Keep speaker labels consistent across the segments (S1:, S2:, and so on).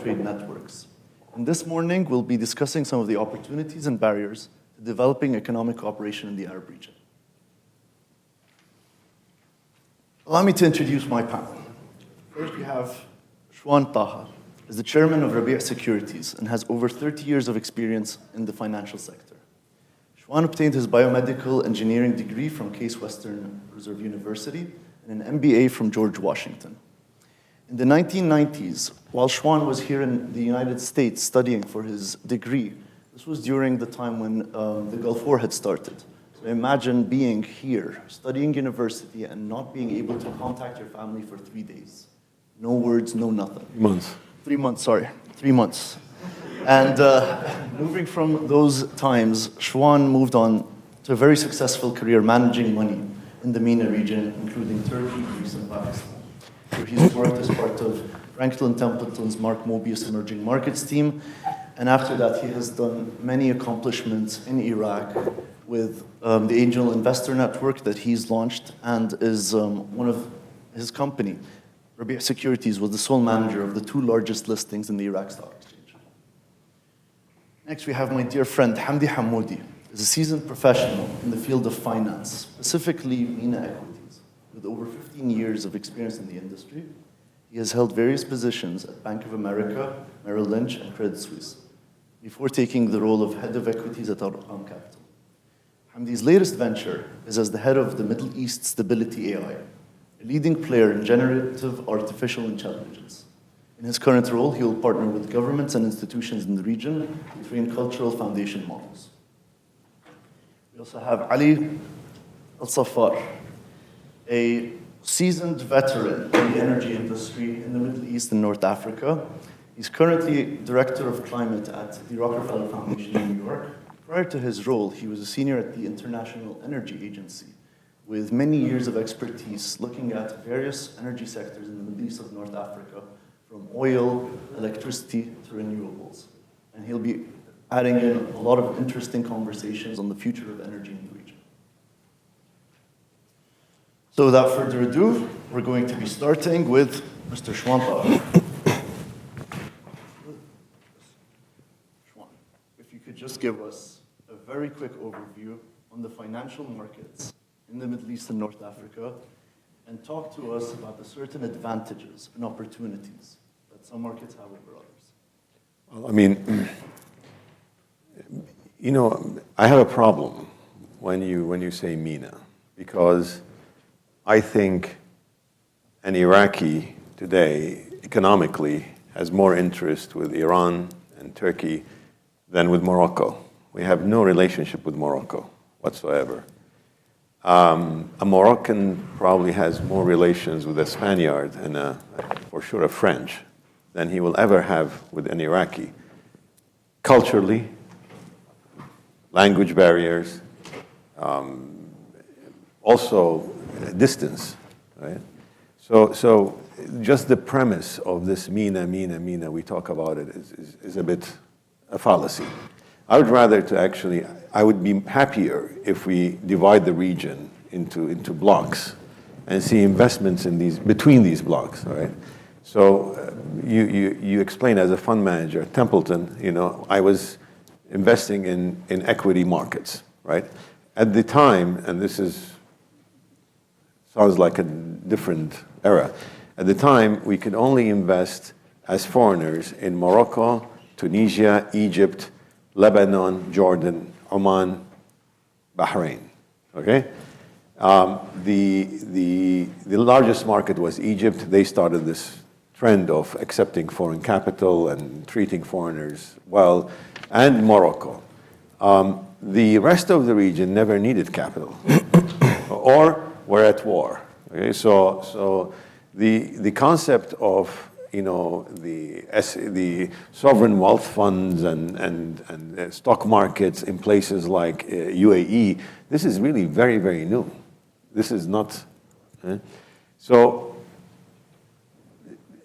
S1: trade networks. And this morning, we'll be discussing some of the opportunities and barriers to developing economic cooperation in the Arab region. Allow me to introduce my panel. First, we have Shwan Taha, is the chairman of Rabi' Securities and has over 30 years of experience in the financial sector. Shwan obtained his biomedical engineering degree from Case Western Reserve University and an MBA from George Washington. In the 1990s, while Shwan was here in the United States studying for his degree, this was during the time when the Gulf War had started. So imagine being here, studying university, and not being able to contact your family for 3 days. No words, no nothing. 3 months, sorry. 3 months. And moving from those times, Shwan moved on to a very successful career managing money in the MENA region, including Turkey, Greece, and Pakistan, where he's worked as part of Franklin Templeton's Mark Mobius Emerging Markets team. And after that, he has done many accomplishments in Iraq with the Angel Investor Network that he's launched, and is one of his company, Rabi' Securities, was the sole manager of the 2 largest listings in the Iraq Stock Exchange. Next, we have my dear friend, Hamdy Hamoudi, is a seasoned professional in the field of finance, specifically MENA equities. With over 15 years of experience in the industry, he has held various positions at Bank of America, Merrill Lynch, and Credit Suisse, before taking the role of Head of Equities at Arqaam Capital. Hamdy's latest venture is as the head of the Middle East Stability AI, a leading player in generative artificial intelligence. In his current role, he will partner with governments and institutions in the region to train cultural foundation models. We also have Ali Al-Safar, a seasoned veteran in the energy industry in the Middle East and North Africa. He's currently Director of Climate at the Rockefeller Foundation in New York. Prior to his role, he was a senior at the International Energy Agency, with many years of expertise looking at various energy sectors in the Middle East of North Africa, from oil, electricity, to renewables. And he'll be adding in a lot of interesting conversations on the future of energy in the region. So without further ado, we're going to be starting with Mr. Shwan Taha. Shwan, if you could just give us a very quick overview on the financial markets in the Middle East and North Africa, and talk to us about the certain advantages and opportunities that some markets have over others.
S2: Well, I mean, you know, I have a problem when you say MENA, because I think an Iraqi today, economically, has more interest with Iran and Turkey than with Morocco. We have no relationship with Morocco whatsoever. A Moroccan probably has more relations with a Spaniard and for sure a French than he will ever have with an Iraqi. Culturally, language barriers, also distance, right? So just the premise of this MENA, we talk about it is a bit a fallacy. I would rather I would be happier if we divide the region into blocks and see investments between these blocks, all right? So you explain as a fund manager at Templeton, you know, I was investing in equity markets, right? At the time, and sounds like a different era. At the time, we could only invest as foreigners in Morocco, Tunisia, Egypt, Lebanon, Jordan, Oman, Bahrain, okay? The largest market was Egypt. They started this trend of accepting foreign capital and treating foreigners well, and Morocco. The rest of the region never needed capital, or were at war, okay? So the concept of, you know, the sovereign wealth funds and stock markets in places like UAE, this is really very, very new. This is not. So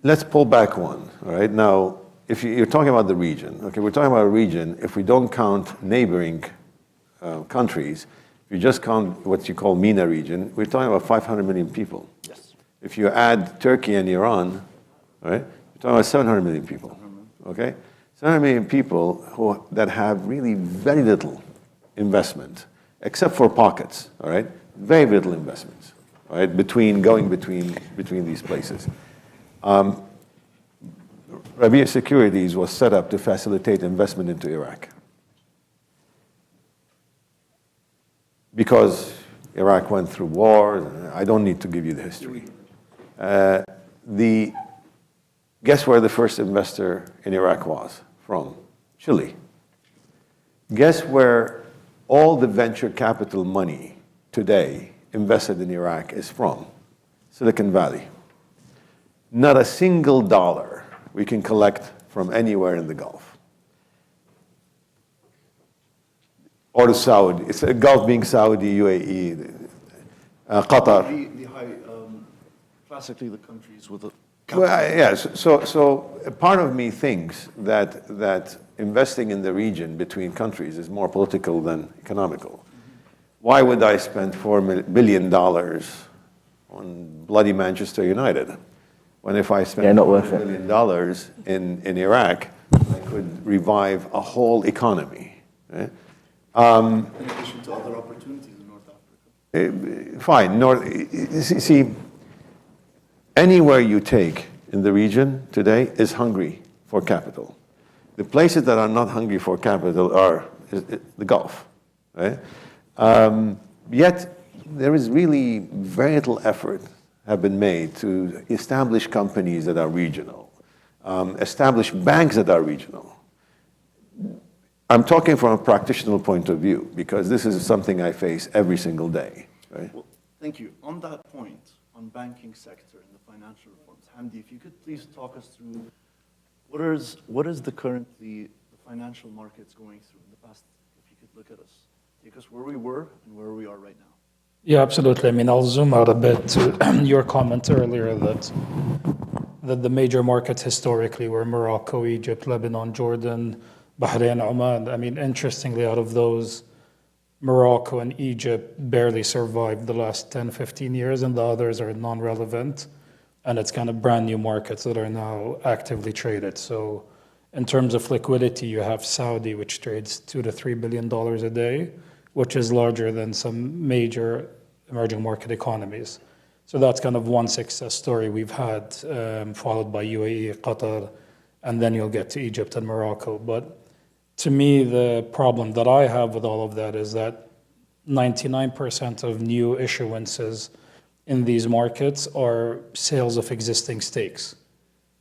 S2: let's pull back one, all right? Now, if you're talking about the region, okay, we're talking about a region, if we don't count neighboring countries, if you just count what you call MENA region, we're talking about 500 million people.
S1: Yes.
S2: If you add Turkey and Iran, right, you're talking about 700 million people. okay? 700 million people that have really very little investment, except for pockets, all right? Very little investments, all right, going between these places. Rabia Securities was set up to facilitate investment into Iraq. Because Iraq went through war, I don't need to give you the history. Guess where the first investor in Iraq was from? Chile. Guess where all the venture capital money today invested in Iraq is from? Silicon Valley. Not a single dollar we can collect from anywhere in the Gulf. Or the Saudi, it's a Gulf being Saudi, UAE, Qatar.
S1: Classically the countries with a
S2: Well, yes. So part of me thinks that investing in the region between countries is more political than economical. Mm-hmm. Why would I spend $4 billion on bloody Manchester United when if I spend $4 billion in Iraq, I could revive a whole economy? Right?
S1: In addition to other opportunities in North Africa.
S2: Fine. See, anywhere you take in the region today is hungry for capital. The places that are not hungry for capital are the Gulf. Right? Yet there is really very little effort have been made to establish companies that are regional, establish banks that are regional. I'm talking from a practitioner point of view because this is something I face every single day. Right?
S1: Well, thank you. On that point, on banking sector and the financial reforms, Hamdy, if you could please talk us through what is the currently the financial markets going through in the past, if you could look at us, take us where we were and where we are right now.
S3: Yeah, absolutely. I mean, I'll zoom out a bit to your comment earlier that the major markets historically were Morocco, Egypt, Lebanon, Jordan, Bahrain, Oman. I mean, interestingly, out of those, Morocco and Egypt barely survived the last 10, 15 years, and the others are non-relevant. And it's kind of brand new markets that are now actively traded. So in terms of liquidity, you have Saudi, which trades $2 to $3 billion a day, which is larger than some major emerging market economies. So that's kind of one success story we've had, followed by UAE, Qatar, and then you'll get to Egypt and Morocco. But to me, the problem that I have with all of that is that 99% of new issuances in these markets are sales of existing stakes.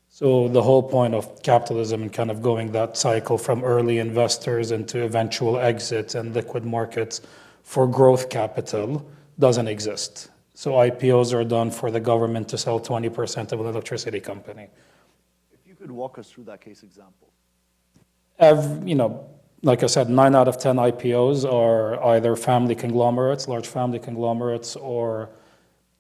S3: So the whole point of capitalism and kind of going that cycle from early investors into eventual exits and liquid markets for growth capital doesn't exist. So IPOs are done for the government to sell 20% of an electricity company.
S1: If you could walk us through that case example.
S3: Like I said, 9 out of 10 IPOs are either family conglomerates, large family conglomerates, or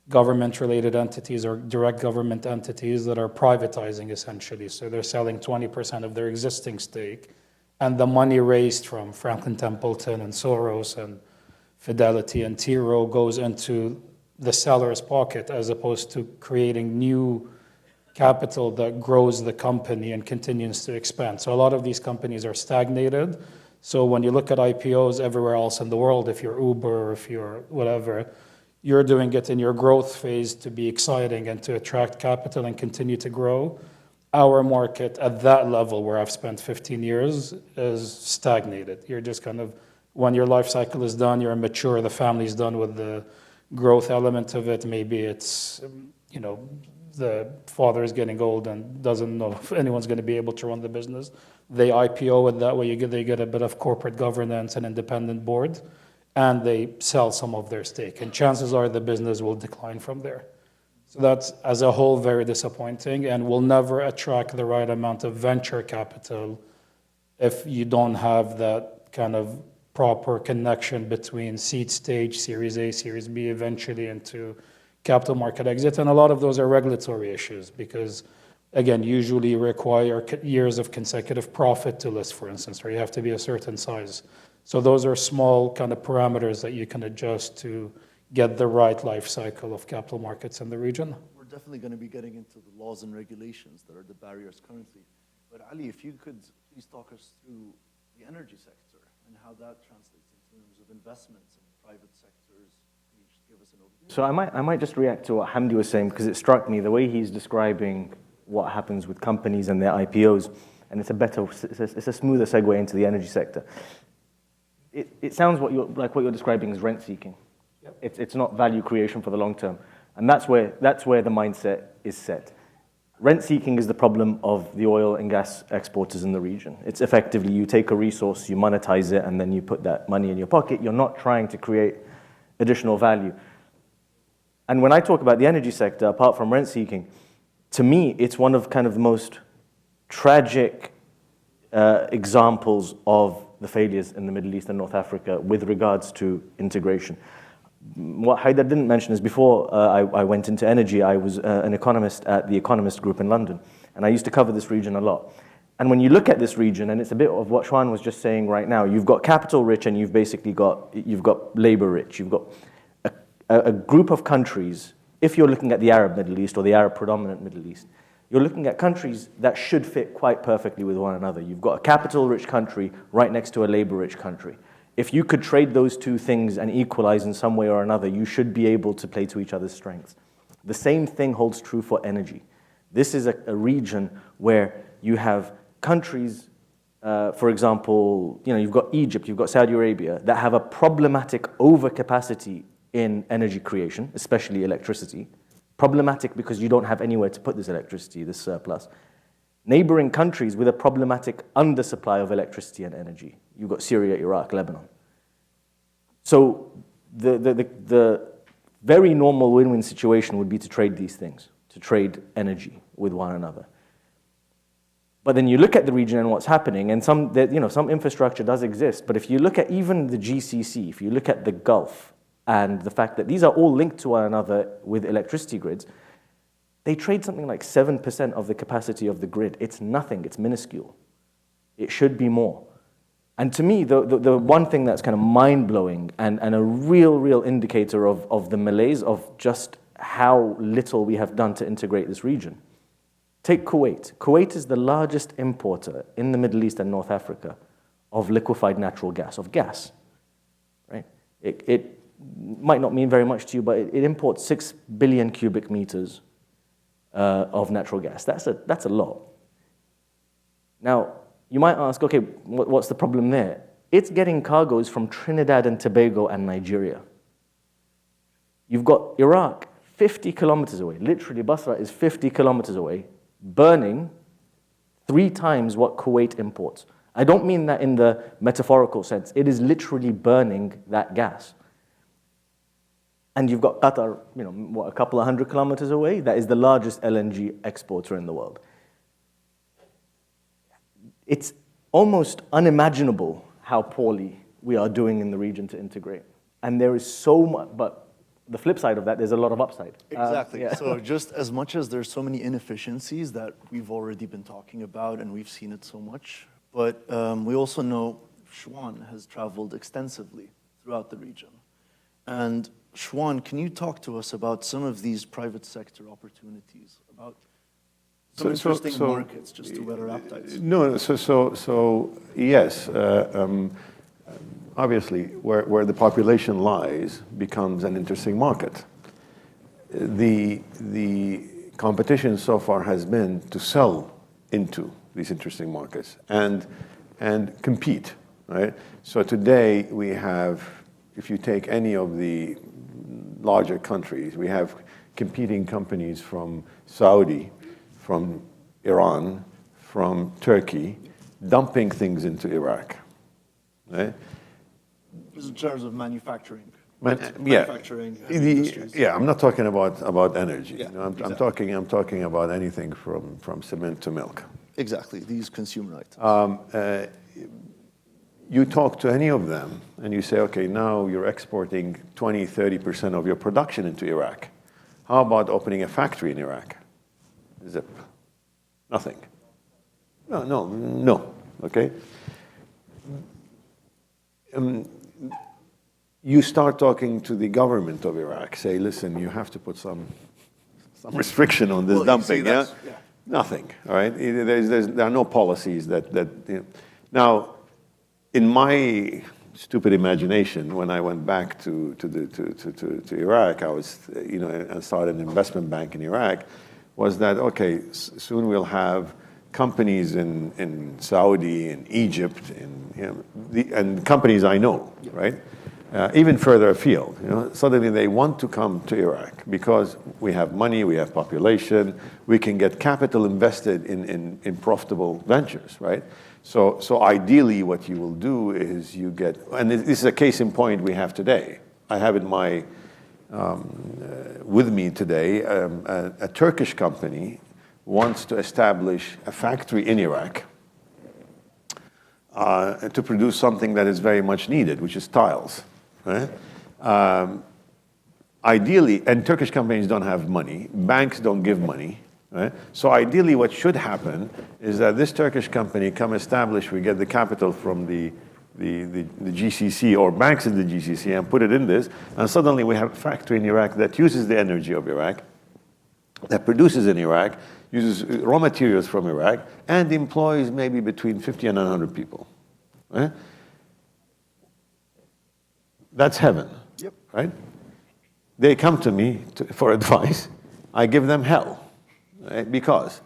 S3: government-related entities or direct government entities that are privatizing essentially. So they're selling 20% of their existing stake, and the money raised from Franklin Templeton and Soros and Fidelity and T. Rowe goes into the seller's pocket as opposed to creating new capital that grows the company and continues to expand. So a lot of these companies are stagnated. So when you look at IPOs everywhere else in the world, if you're Uber or if you're whatever, you're doing it in your growth phase to be exciting and to attract capital and continue to grow. Our market at that level where I've spent 15 years is stagnated. You're just kind of, when your life cycle is done, you're mature, the family's done with the growth element of it. Maybe it's, the father is getting old and doesn't know if anyone's going to be able to run the business. They IPO it that way. They get a bit of corporate governance and independent board, and they sell some of their stake. And chances are the business will decline from there. So that's, as a whole, very disappointing and will never attract the right amount of venture capital if you don't have that kind of proper connection between seed stage, Series A, Series B, eventually into capital market exits. And a lot of those are regulatory issues because, again, usually require years of consecutive profit to list, for instance, or you have to be a certain size. So those are small kind of parameters that you can adjust to get the right life cycle of capital markets in the region.
S1: We're definitely going to be getting into the laws and regulations that are the barriers currently. But Ali, if you could please talk us through the energy sector and how that translates in terms of investments in private sectors. Can you just give us an overview?
S4: So I might just react to what Hamdy was saying, because it struck me the way he's describing what happens with companies and their IPOs, and it's a smoother segue into the energy sector. It sounds like what you're describing is rent seeking. Yep. It's not value creation for the long term, and that's where the mindset is set. Rent seeking is the problem of the oil and gas exporters in the region. It's effectively you take a resource, you monetize it, and then you put that money in your pocket. You're not trying to create additional value. And when I talk about the energy sector, apart from rent seeking, to me, it's one of kind of the most tragic examples of the failures in the Middle East and North Africa with regards to integration. What Hyder didn't mention is before I went into energy, I was an economist at the Economist Group in London, and I used to cover this region a lot. And when you look at this region, and it's a bit of what Shwan was just saying right now, you've got capital rich and you've got labor rich. You've got a group of countries, if you're looking at the Arab Middle East or the Arab predominant Middle East, you're looking at countries that should fit quite perfectly with one another. You've got a capital rich country right next to a labor rich country. If you could trade those two things and equalize in some way or another, you should be able to play to each other's strengths. The same thing holds true for energy. This is a region where you have countries, for example, you've got Egypt, you've got Saudi Arabia, that have a problematic overcapacity in energy creation, especially electricity. Problematic because you don't have anywhere to put this electricity, this surplus. Neighboring countries with a problematic undersupply of electricity and energy. You've got Syria, Iraq, Lebanon. So the very normal win-win situation would be to trade these things, to trade energy with one another. But then you look at the region and what's happening, and some infrastructure does exist, but if you look at even the GCC, if you look at the Gulf, and the fact that these are all linked to one another with electricity grids, they trade something like 7% of the capacity of the grid. It's nothing, it's minuscule. It should be more. And to me, the one thing that's kind of mind-blowing and a real indicator of the malaise of just how little we have done to integrate this region. Take Kuwait. Kuwait is the largest importer in the Middle East and North Africa of liquefied natural gas, of gas. Right? It might not mean very much to you, but it imports 6 billion cubic meters of natural gas. That's a lot. Now, you might ask, okay, what's the problem there? It's getting cargoes from Trinidad and Tobago and Nigeria. You've got Iraq 50 kilometers away. Literally, Basra is 50 kilometers away, burning 3 times what Kuwait imports. I don't mean that in the metaphorical sense. It is literally burning that gas. And you've got Qatar, a couple of 100 kilometers away. That is the largest LNG exporter in the world. It's almost unimaginable how poorly we are doing in the region to integrate. And there is so much, but the flip side of that, there's a lot of upside.
S1: Exactly. So just as much as there's so many inefficiencies that we've already been talking about and we've seen it so much, but we also know Shwan has traveled extensively throughout the region. And Shwan, can you talk to us about some of these private sector opportunities, about some interesting markets, just to whet our appetites?
S2: No, yes. Obviously, where the population lies becomes an interesting market. The competition so far has been to sell into these interesting markets and compete, right? So today we have, if you take any of the larger countries, we have competing companies from Saudi, from Iran, from Turkey, dumping things into Iraq, right?
S1: In terms of manufacturing.
S2: Manufacturing industries. Yeah, I'm not talking about energy. Yeah, exactly. I'm talking about anything from cement to milk.
S1: Exactly, these consumer items.
S2: You talk to any of them and you say, okay, now you're exporting 20, 30% of your production into Iraq. How about opening a factory in Iraq? Zip. Nothing. No. Okay? You start talking to the government of Iraq, say, listen, you have to put some restriction on this dumping, yeah? Nothing, all right? There are no policies that Now, in my stupid imagination, when I went back to Iraq, I was, and started an investment bank in Iraq, was that, okay, soon we'll have companies in Saudi, in Egypt, and companies I know, right? Even further afield, suddenly they want to come to Iraq because we have money, we have population, we can get capital invested in profitable ventures, right? So ideally, what you will do is you get, and this is a case in point we have today. I have in my with me today a Turkish company wants to establish a factory in Iraq to produce something that is very much needed, which is tiles. Right? Ideally, and Turkish companies don't have money, banks don't give money. Right? So ideally, what should happen is that this Turkish company come establish, we get the capital from the GCC or banks in the GCC and put it in this, and suddenly we have a factory in Iraq that uses the energy of Iraq, that produces in Iraq, uses raw materials from Iraq, and employs maybe between 50 and 100 people. Right? That's heaven,
S1: Yep.
S2: right? They come to me for advice. I give them hell, right? Because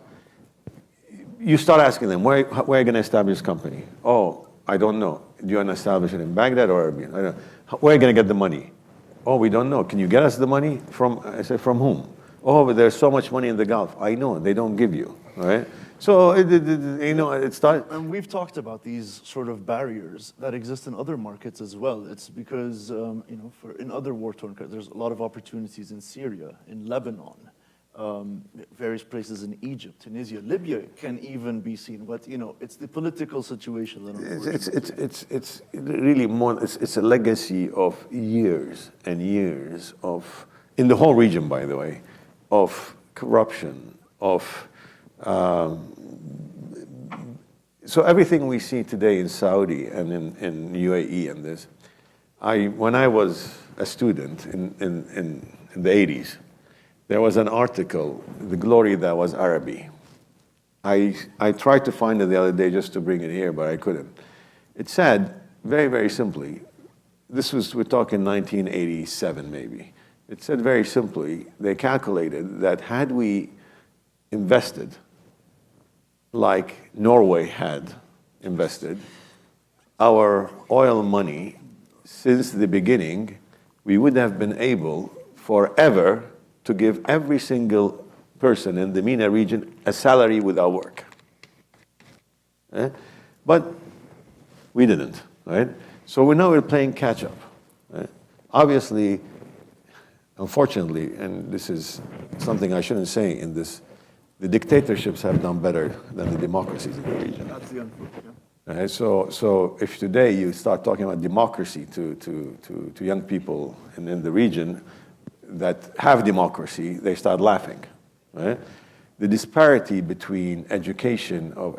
S2: you start asking them, where are you going to establish this company? Oh, I don't know. Do you want to establish it in Baghdad or Erbil? I don't know. Where are you going to get the money? Oh, we don't know. Can you get us the money? I said, from whom? Oh, but there's so much money in the Gulf. I know, they don't give you, all right? So, it started.
S1: And we've talked about these sort of barriers that exist in other markets as well. It's because, in other war-torn countries, there's a lot of opportunities in Syria, in Lebanon, various places in Egypt, Tunisia, Libya can even be seen. But, it's the political situation that
S2: it's really more, it's a legacy of years and years of, in the whole region, by the way, of corruption, of so everything we see today in Saudi and in UAE and this, when I was a student in the 80s, there was an article, The Glory That Was Araby. I tried to find it the other day just to bring it here, but I couldn't. It said, very, very simply, we're talking 1987 maybe. It said very simply, they calculated that had we invested like Norway had invested, our oil money, since the beginning, we would have been able forever to give every single person in the MENA region a salary without work. But we didn't, right? So we're playing catch up. Right? Obviously, unfortunately, and this is something I shouldn't say in this, the dictatorships have done better than the democracies in the region.
S1: That's the unfortunate.
S2: Right? So if today you start talking about democracy to young people in the region that have democracy, they start laughing. Right? The disparity between education of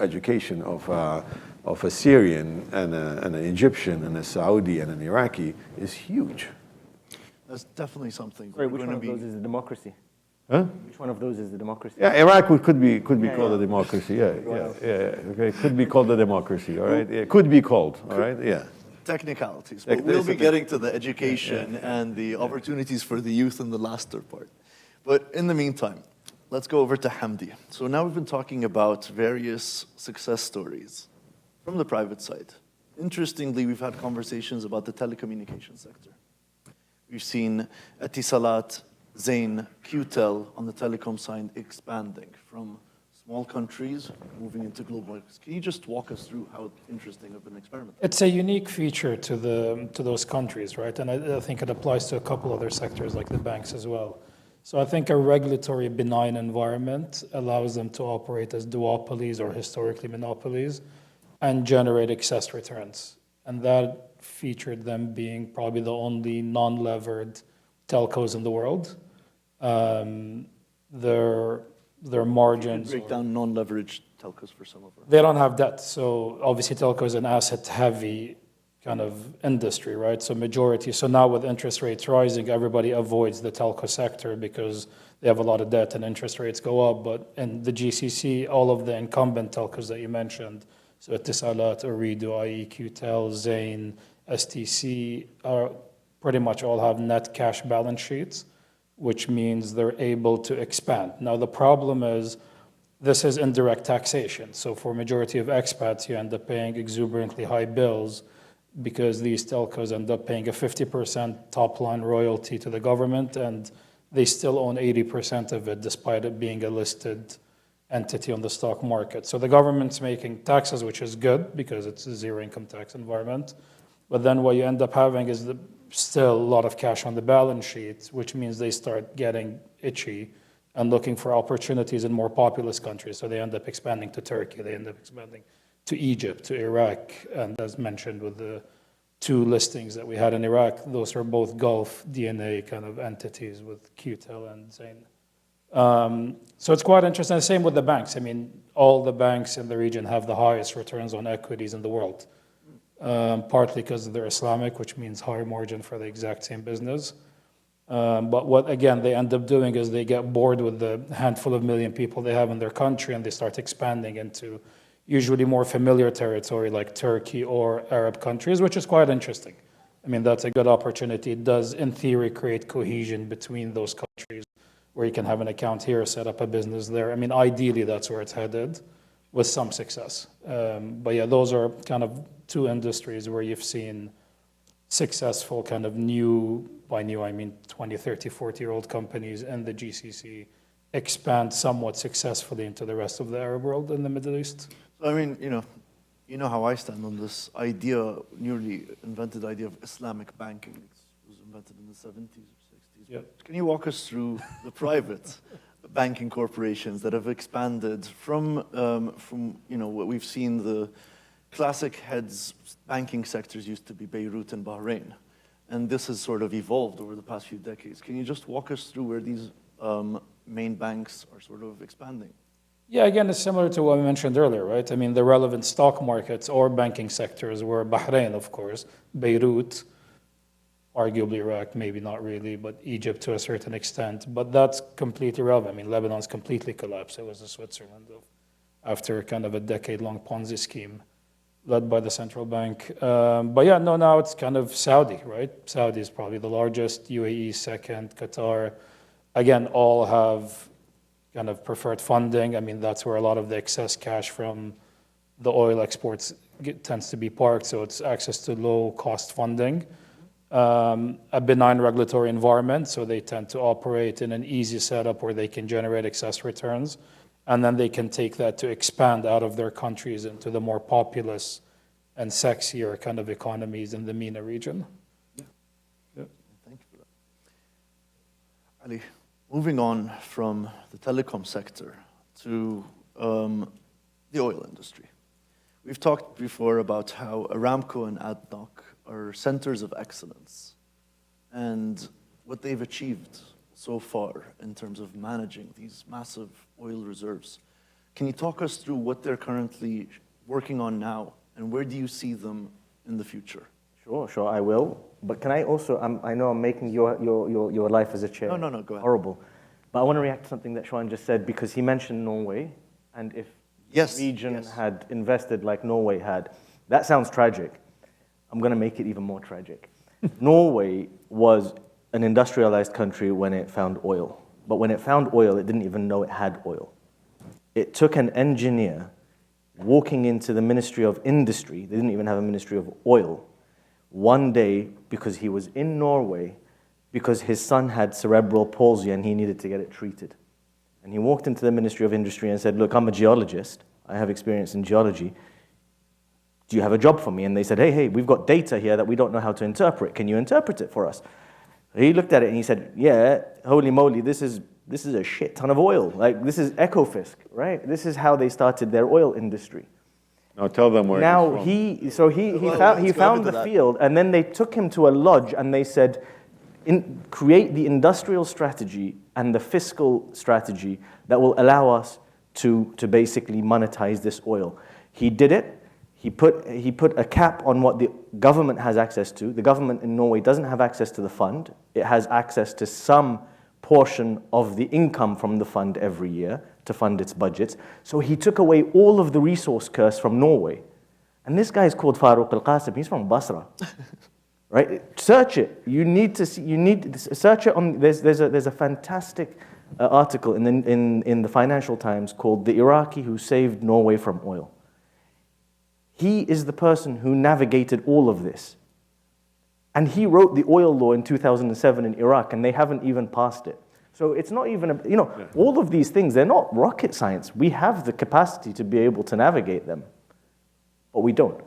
S2: a Syrian and an Egyptian and a Saudi and an Iraqi is huge.
S1: That's definitely something.
S4: Sorry, which one of those is a democracy?
S2: Huh?
S4: Which one of those is the democracy?
S2: Yeah, Iraq could be called a democracy. Yeah. Okay, could be called a democracy. All right. Yeah, could be called. All right. Yeah.
S1: Technicalities. But we'll be getting to the education and the opportunities for the youth in the latter part. But in the meantime, let's go over to Hamdy. So now we've been talking about various success stories from the private side. Interestingly, we've had conversations about the telecommunications sector. We've seen Etisalat, Zain, QTEL on the telecom side expanding from small countries moving into global markets. Can you just walk us through how interesting of an experiment?
S3: It's a unique feature to those countries, right? And I think it applies to a couple other sectors like the banks as well. So I think a regulatory benign environment allows them to operate as duopolies or historically monopolies and generate excess returns. And that featured them being probably the only non-levered telcos in the world. Their margins.
S1: Break down non-leveraged telcos for some of them.
S3: They don't have debt. So obviously telco is an asset-heavy kind of industry, right? So majority. So now with interest rates rising, everybody avoids the telco sector because they have a lot of debt and interest rates go up. But in the GCC, all of the incumbent telcos that you mentioned, so Etisalat, Ooredoo, IE, QTEL, Zain, STC, are pretty much all have net cash balance sheets, which means they're able to expand. Now, the problem is this is indirect taxation. So for majority of expats, you end up paying exuberantly high bills because these telcos end up paying a 50% top-line royalty to the government, and they still own 80% of it, despite it being a listed entity on the stock market. So the government's making taxes, which is good because it's a zero-income tax environment. But then what you end up having is still a lot of cash on the balance sheet, which means they start getting itchy and looking for opportunities in more populous countries. So they end up expanding to Turkey, they end up expanding to Egypt, to Iraq, and as mentioned with the two listings that we had in Iraq, those are both Gulf DNA kind of entities with QTEL and Zain. So it's quite interesting. Same with the banks. I mean, all the banks in the region have the highest returns on equities in the world, partly because they're Islamic, which means higher margin for the exact same business. But what, again, they end up doing is they get bored with the handful of million people they have in their country, and they start expanding into usually more familiar territory like Turkey or Arab countries, which is quite interesting. I mean, that's a good opportunity. It does, in theory, create cohesion between those countries where you can have an account here, set up a business there. I mean, ideally, that's where it's headed with some success. But yeah, those are kind of two industries where you've seen successful kind of new, by new I mean 20, 30, 40-year-old companies in the GCC expand somewhat successfully into the rest of the Arab world and the Middle East.
S1: So, I mean, you know how I stand on this idea, newly invented idea of Islamic banking. It was invented in the 70s or 60s.
S3: Yeah.
S1: Can you walk us through the private banking corporations that have expanded from what we've seen, the classic heads banking sectors used to be Beirut and Bahrain, and this has sort of evolved over the past few decades. Can you just walk us through where these main banks are sort of expanding?
S3: Yeah, again, it's similar to what we mentioned earlier, right? I mean, the relevant stock markets or banking sectors were Bahrain, of course, Beirut, arguably Iraq, maybe not really, but Egypt to a certain extent. But that's completely relevant. I mean, Lebanon's completely collapsed. It was the Switzerland after kind of a decade-long Ponzi scheme led by the central bank. But yeah, no, now it's kind of Saudi, right? Saudi is probably the largest, UAE second, Qatar. Again, all have kind of preferred funding. I mean, that's where a lot of the excess cash from the oil exports tends to be parked, so it's access to low-cost funding. A benign regulatory environment, so they tend to operate in an easy setup where they can generate excess returns, and then they can take that to expand out of their countries into the more populous and sexier kind of economies in the MENA region.
S1: Yeah. Thank you for that. Ali, moving on from the telecom sector to the oil industry. We've talked before about how Aramco and ADNOC are centers of excellence and what they've achieved so far in terms of managing these massive oil reserves. Can you talk us through what they're currently working on now, and where do you see them in the future?
S4: Sure, I will. But can I also, I know I'm making your life as a chair
S1: No, go ahead.
S4: horrible. But I want to react to something that Shwan just said, because he mentioned Norway, and if the region had invested like Norway had, that sounds tragic. I'm going to make it even more tragic. Norway was an industrialized country when it found oil. But when it found oil, it didn't even know it had oil. It took an engineer walking into the Ministry of Industry, they didn't even have a Ministry of Oil, one day because he was in Norway because his son had cerebral palsy and he needed to get it treated. And he walked into the Ministry of Industry and said, look, I'm a geologist. I have experience in geology. Do you have a job for me? And they said, hey, we've got data here that we don't know how to interpret. Can you interpret it for us? He looked at it and he said, yeah, holy moly, this is a shit ton of oil. Like, this is Ecofisk, right? This is how they started their oil industry.
S2: Now tell them where
S4: now
S2: he's from.
S4: he found the field, and then they took him to a lodge and they said, create the industrial strategy and the fiscal strategy that will allow us to basically monetize this oil. He did it. He put a cap on what the government has access to. The government in Norway doesn't have access to the fund. It has access to some portion of the income from the fund every year to fund its budgets. So he took away all of the resource curse from Norway. And this guy is called Farouk Al-Qasim. He's from Basra. Right? Search it. You need to see, search it on, there's a fantastic article in the Financial Times called "The Iraqi Who Saved Norway from Oil." He is the person who navigated all of this. And he wrote the oil law in 2007 in Iraq, and they haven't even passed it. So it's not even, all of these things, they're not rocket science. We have the capacity to be able to navigate them, but we don't.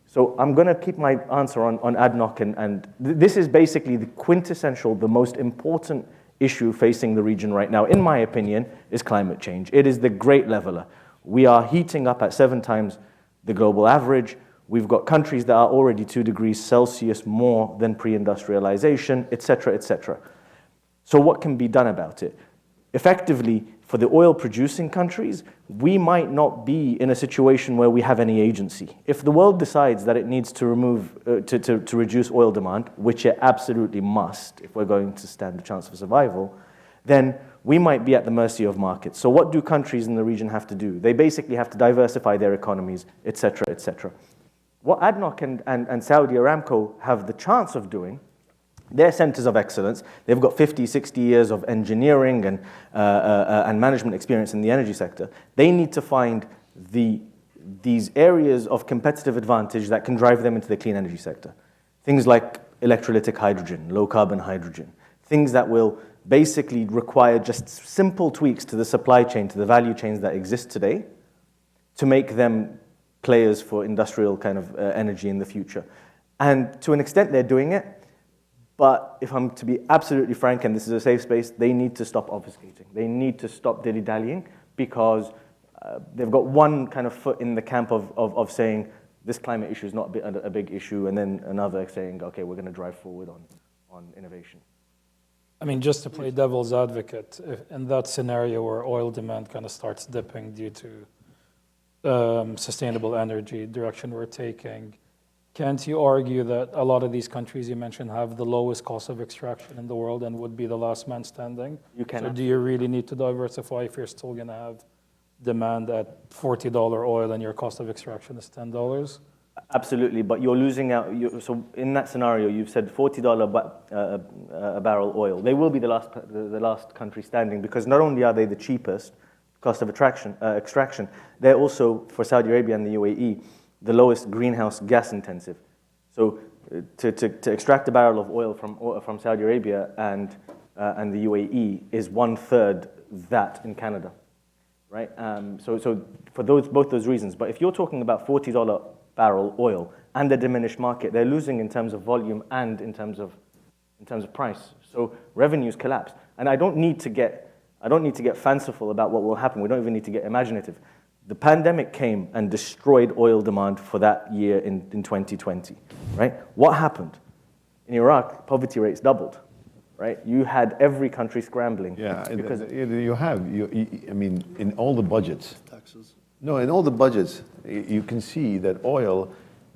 S4: So I'm going to keep my answer on ADNOC, and this is basically the quintessential, the most important issue facing the region right now, in my opinion, is climate change. It is the great leveler. We are heating up at 7 times the global average. We've got countries that are already 2 degrees Celsius more than pre-industrialization, et cetera, et cetera. So what can be done about it? Effectively, for the oil-producing countries, we might not be in a situation where we have any agency. If the world decides that it needs to reduce oil demand, which it absolutely must if we're going to stand a chance for survival, then we might be at the mercy of markets. So what do countries in the region have to do? They basically have to diversify their economies, et cetera, et cetera. What ADNOC and Saudi Aramco have the chance of doing, they're centers of excellence. They've got 50, 60 years of engineering and management experience in the energy sector. They need to find these areas of competitive advantage that can drive them into the clean energy sector. Things like electrolytic hydrogen, low carbon hydrogen, things that will basically require just simple tweaks to the supply chain, to the value chains that exist today, to make them players for industrial kind of energy in the future. And to an extent, they're doing it. But if I'm to be absolutely frank, and this is a safe space, they need to stop obfuscating. They need to stop dilly-dallying, because they've got one kind of foot in the camp of saying this climate issue is not a big issue, and then another saying, okay, we're going to drive forward on innovation.
S3: I mean, just to play devil's advocate, if in that scenario where oil demand kind of starts dipping due to sustainable energy direction we're taking, can't you argue that a lot of these countries you mentioned have the lowest cost of extraction in the world and would be the last man standing?
S4: You can.
S3: So do you really need to diversify if you're still going to have demand at $40 oil and your cost of extraction is $10?
S4: Absolutely, but you're losing out. So in that scenario, you've said $40 a barrel oil. They will be the last country standing, because not only are they the cheapest cost of extraction, they're also, for Saudi Arabia and the UAE, the lowest greenhouse gas intensive. So to extract a barrel of oil from Saudi Arabia and the UAE is 1/3 that in Canada, right? So for both those reasons. But if you're talking about $40 barrel oil and a diminished market, they're losing in terms of volume and in terms of price. So revenues collapse. And I don't need to get fanciful about what will happen. We don't even need to get imaginative. The pandemic came and destroyed oil demand for that year in 2020, right? What happened? In Iraq, poverty rates doubled, right? You had every country scrambling.
S2: Yeah,
S4: because
S2: I mean, in all the budgets.
S1: Taxes.
S2: No, in all the budgets, you can see that oil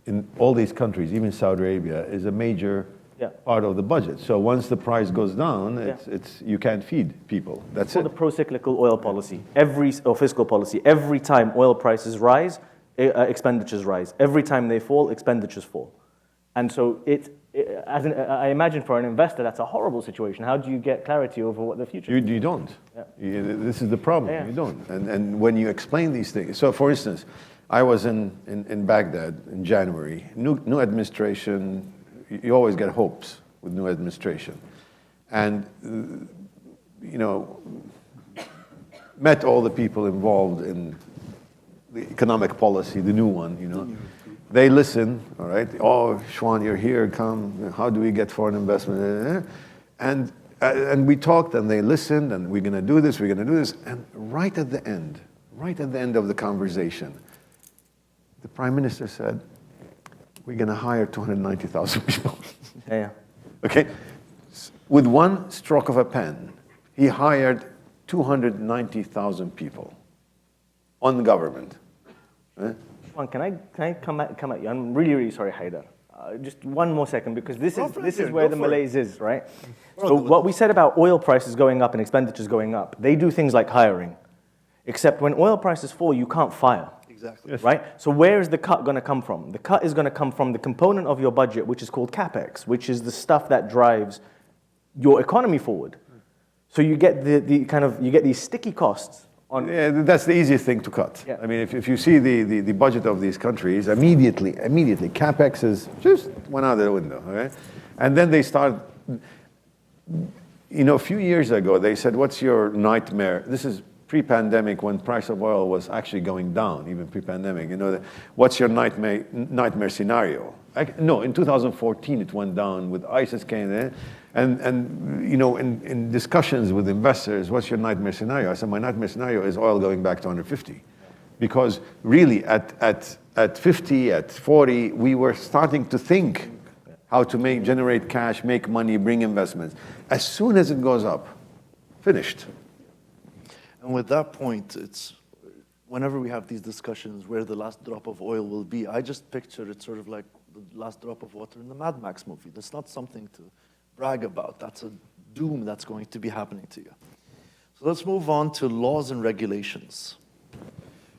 S2: in all these countries, even Saudi Arabia, is a major part of the budget. So once the price goes down, it's you can't feed people. That's it.
S4: The pro-cyclical oil policy, or fiscal policy. Every time oil prices rise, expenditures rise. Every time they fall, expenditures fall. And so I imagine for an investor, that's a horrible situation. How do you get clarity over what the future is?
S2: You don't. This is the problem. You don't. And when you explain these things, so for instance, I was in Baghdad in January. New administration. You always get hopes with new administration. And, met all the people involved in the economic policy, the new one, They listen, all right? Oh, Shwan, you're here, come. How do we get foreign investment? And we talked, and they listened, and we're going to do this, And right at the end of the conversation, the Prime Minister said, we're going to hire 290,000 people.
S4: Yeah.
S2: Okay? With one stroke of a pen, he hired 290,000 people on the government.
S4: Can I come at you? I'm really, really sorry, Hyder. Just one more second, because this
S1: Go for it,
S4: is
S1: Kieran,
S4: where
S1: go
S4: the
S1: for it.
S4: malaise is, right?
S1: Well,
S4: So what we said about oil prices going up and expenditures going up, they do things like hiring. Except when oil prices fall, you can't fire.
S1: Exactly.
S4: Right? So where is the cut going to come from? The cut is going to come from the component of your budget, which is called capex, which is the stuff that drives your economy forward. So you get you get these sticky costs on.
S2: Yeah, that's the easiest thing to cut.
S4: Yeah.
S2: I mean, if you see the budget of these countries, immediately, capex is just went out the window, okay? And then they start, a few years ago, they said, what's your nightmare? This is pre-pandemic, when price of oil was actually going down, even pre-pandemic. What's your nightmare scenario? No, in 2014 it went down with ISIS came in, and in discussions with investors, what's your nightmare scenario? I said my nightmare scenario is oil going back to 150, because really at 50, at 40, we were starting to think how to generate cash, make money, bring investments. As soon as it goes up, finished.
S1: And with that point, it's whenever we have these discussions where the last drop of oil will be, I just picture it sort of like the last drop of water in the Mad Max movie. That's not something to brag about. That's a doom that's going to be happening to you. So let's move on to laws and regulations.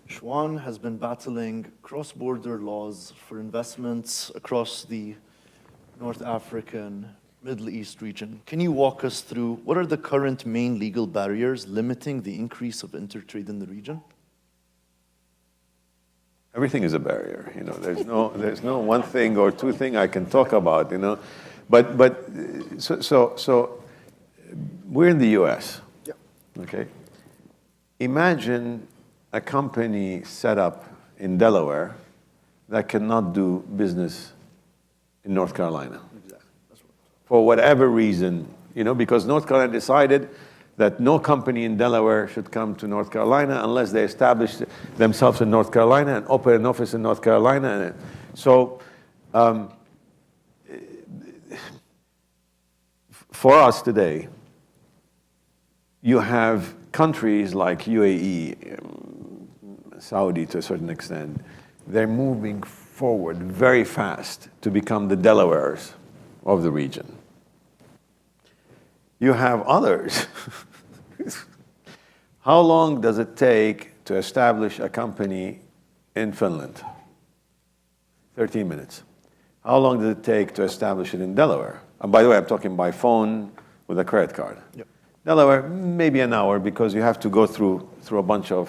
S1: Shwan has been battling cross-border laws for investments across the North African, Middle East region. Can you walk us through what are the current main legal barriers limiting the increase of intertrade in the region?
S2: Everything is a barrier. There's no one thing or two thing I can talk about. But so we're in the U.S.
S1: Yeah.
S2: Okay. Imagine a company set up in Delaware that cannot do business in North Carolina. For whatever reason, because North Carolina decided that no company in Delaware should come to North Carolina unless they establish themselves in North Carolina and open an office in North Carolina. So for us today, you have countries like UAE, Saudi to a certain extent, they're moving forward very fast to become the Delawares of the region. You have others. How long does it take to establish a company in Finland? 13 minutes. How long does it take to establish it in Delaware? And by the way, I'm talking by phone with a credit card.
S1: Yep.
S2: Delaware, maybe an hour, because you have to go through a bunch of,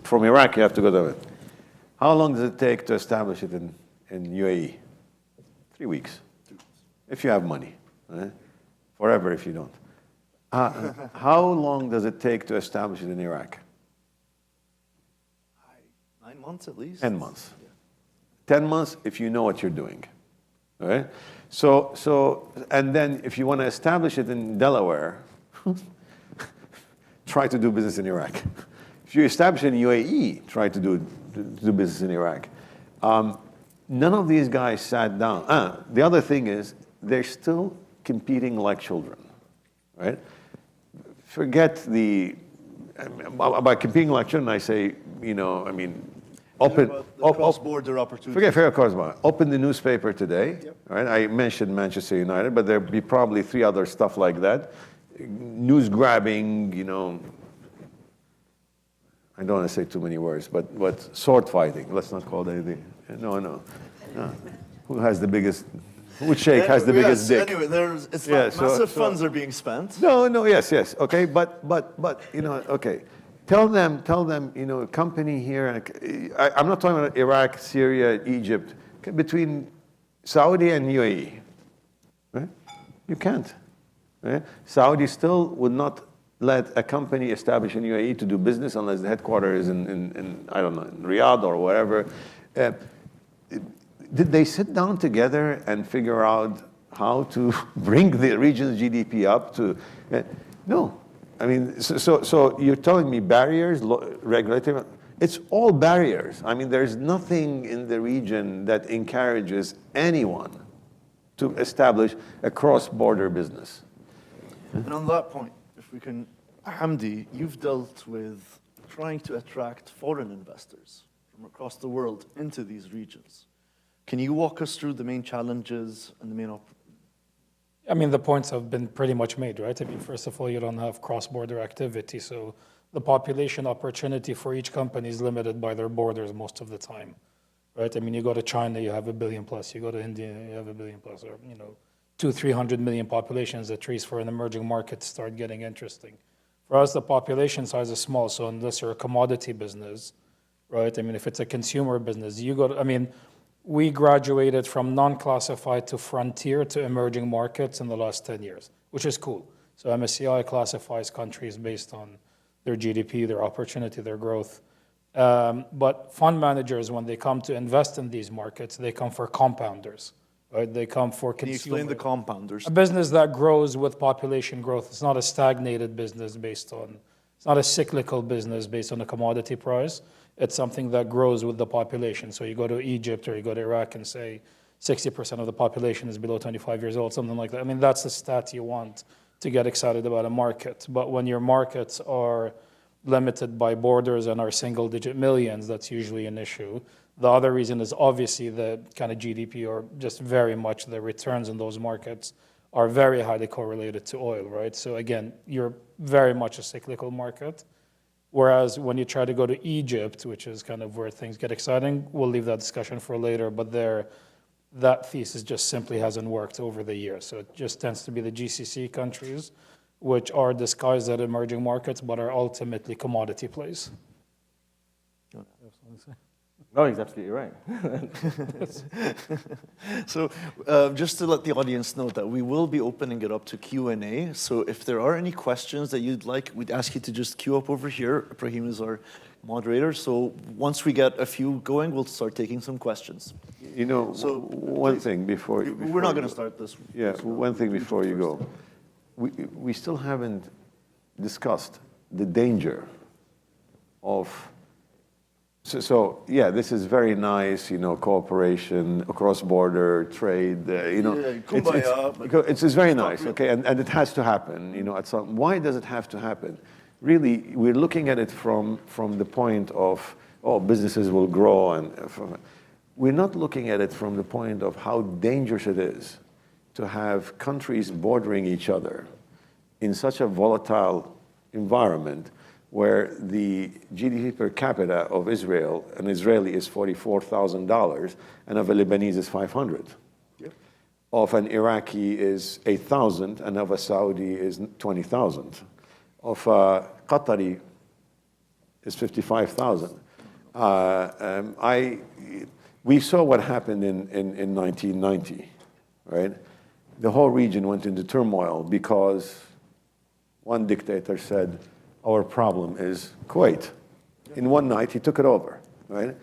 S2: from Iraq, you have to go to it. How long does it take to establish it in UAE? 3 weeks. If you have money. Right? Forever if you don't. How long does it take to establish it in Iraq?
S1: 9 months at least.
S2: 10 months. 10 months if you know what you're doing. All right? So, and then if you want to establish it in Delaware, try to do business in Iraq. If you establish it in UAE, try to do business in Iraq. None of these guys sat down. The other thing is, they're still competing like children, right? Forget by competing like children, I say, open
S1: cross-border opportunities.
S2: Forget cross-border. Open the newspaper today, right? I mentioned Manchester United, but there'll be probably 3 other stuff like that. News grabbing, I don't want to say too many words, but sword fighting. Let's not call it anything. No. Who has the biggest? Which sheikh has the biggest dick?
S1: Anyway, massive funds are being spent.
S2: No, yes, okay, but okay. Tell them, company here. I'm not talking about Iraq, Syria, Egypt. Between Saudi and UAE, right? You can't. Right? Saudi still would not let a company established in UAE to do business unless the headquarters is in I don't know, in Riyadh or wherever. Did they sit down together and figure out how to bring the region's GDP up to? No. I mean, so you're telling me barriers, regulatory, it's all barriers. I mean, there's nothing in the region that encourages anyone to establish a cross-border business.
S1: And on that point, if we can, Hamdy, you've dealt with trying to attract foreign investors from across the world into these regions. Can you walk us through the main challenges and the main
S3: I mean, the points have been pretty much made, right? I mean, first of all, you don't have cross-border activity, so the population opportunity for each company is limited by their borders most of the time, right? I mean, you go to China, you have 1 billion plus. You go to India, you have 1 billion plus, or 200-300 million populations at least for an emerging market to start getting interesting. For us, the population size is small, so unless you're a commodity business, right? I mean, if it's a consumer business, we graduated from non-classified to frontier to emerging markets in the last 10 years, which is cool. So MSCI classifies countries based on their GDP, their opportunity, their growth. But fund managers, when they come to invest in these markets, they come for compounders, right? They come for
S1: Can you
S3: consumer.
S1: explain the compounders?
S3: A business that grows with population growth. It's not a stagnated business it's not a cyclical business based on a commodity price. It's something that grows with the population. So you go to Egypt or you go to Iraq and say 60% of the population is below 25 years old, something like that. I mean, that's the stat you want to get excited about a market. But when your markets are limited by borders and are single-digit millions, that's usually an issue. The other reason is obviously the kind of GDP or just very much the returns in those markets are very highly correlated to oil, right? So again, you're very much a cyclical market. Whereas when you try to go to Egypt, which is kind of where things get exciting, we'll leave that discussion for later, but that thesis just simply hasn't worked over the years. So it just tends to be the GCC countries, which are disguised as emerging markets, but are ultimately commodity plays.
S4: No, he's absolutely right.
S1: So just to let the audience know that we will be opening it up to Q&A. So if there are any questions that you'd like, we'd ask you to just queue up over here. Ibrahim is our moderator. So once we get a few going, we'll start taking some questions.
S2: One thing before
S1: we're not going to start this.
S2: Yeah, one thing before you go. We still haven't discussed the danger of... So yeah, this is very nice, cooperation, cross-border trade,
S1: kumbaya,
S2: it's very nice, okay, and it has to happen, at some. Why does it have to happen? Really, we're looking at it from the point of, businesses will grow, and we're not looking at it from the point of how dangerous it is to have countries bordering each other in such a volatile environment where the GDP per capita of Israel, an Israeli is $44,000, and of a Lebanese is 500.
S1: Yeah.
S2: Of an Iraqi is 8,000, and of a Saudi is 20,000. Of a Qatari is 55,000. We saw what happened in 1990, right? The whole region went into turmoil because one dictator said, our problem is Kuwait. In one night, he took it over, right?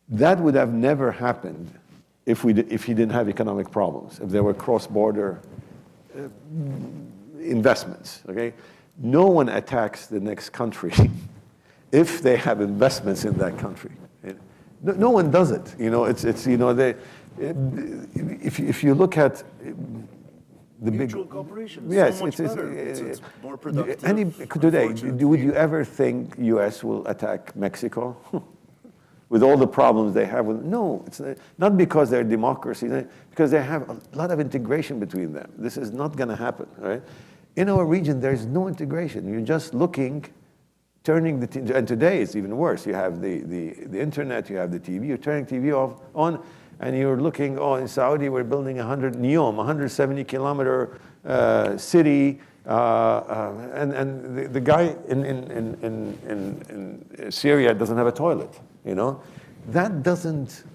S2: That would have never happened if he didn't have economic problems, if there were cross-border investments, okay? No one attacks the next country if they have investments in that country. No one does it. If you look at the
S1: mutual cooperation.
S2: Yes,
S1: so it's more productive.
S2: Today, would you ever think U.S. will attack Mexico with all the problems they have? No, it's not because they're democracies, because they have a lot of integration between them. This is not going to happen, right? In our region, there's no integration. You're just looking, and today it's even worse. You have the internet, you have the TV. You're turning TV on. And you're looking, in Saudi, we're building 170-kilometer city, and the guy in Syria doesn't have a toilet, That doesn't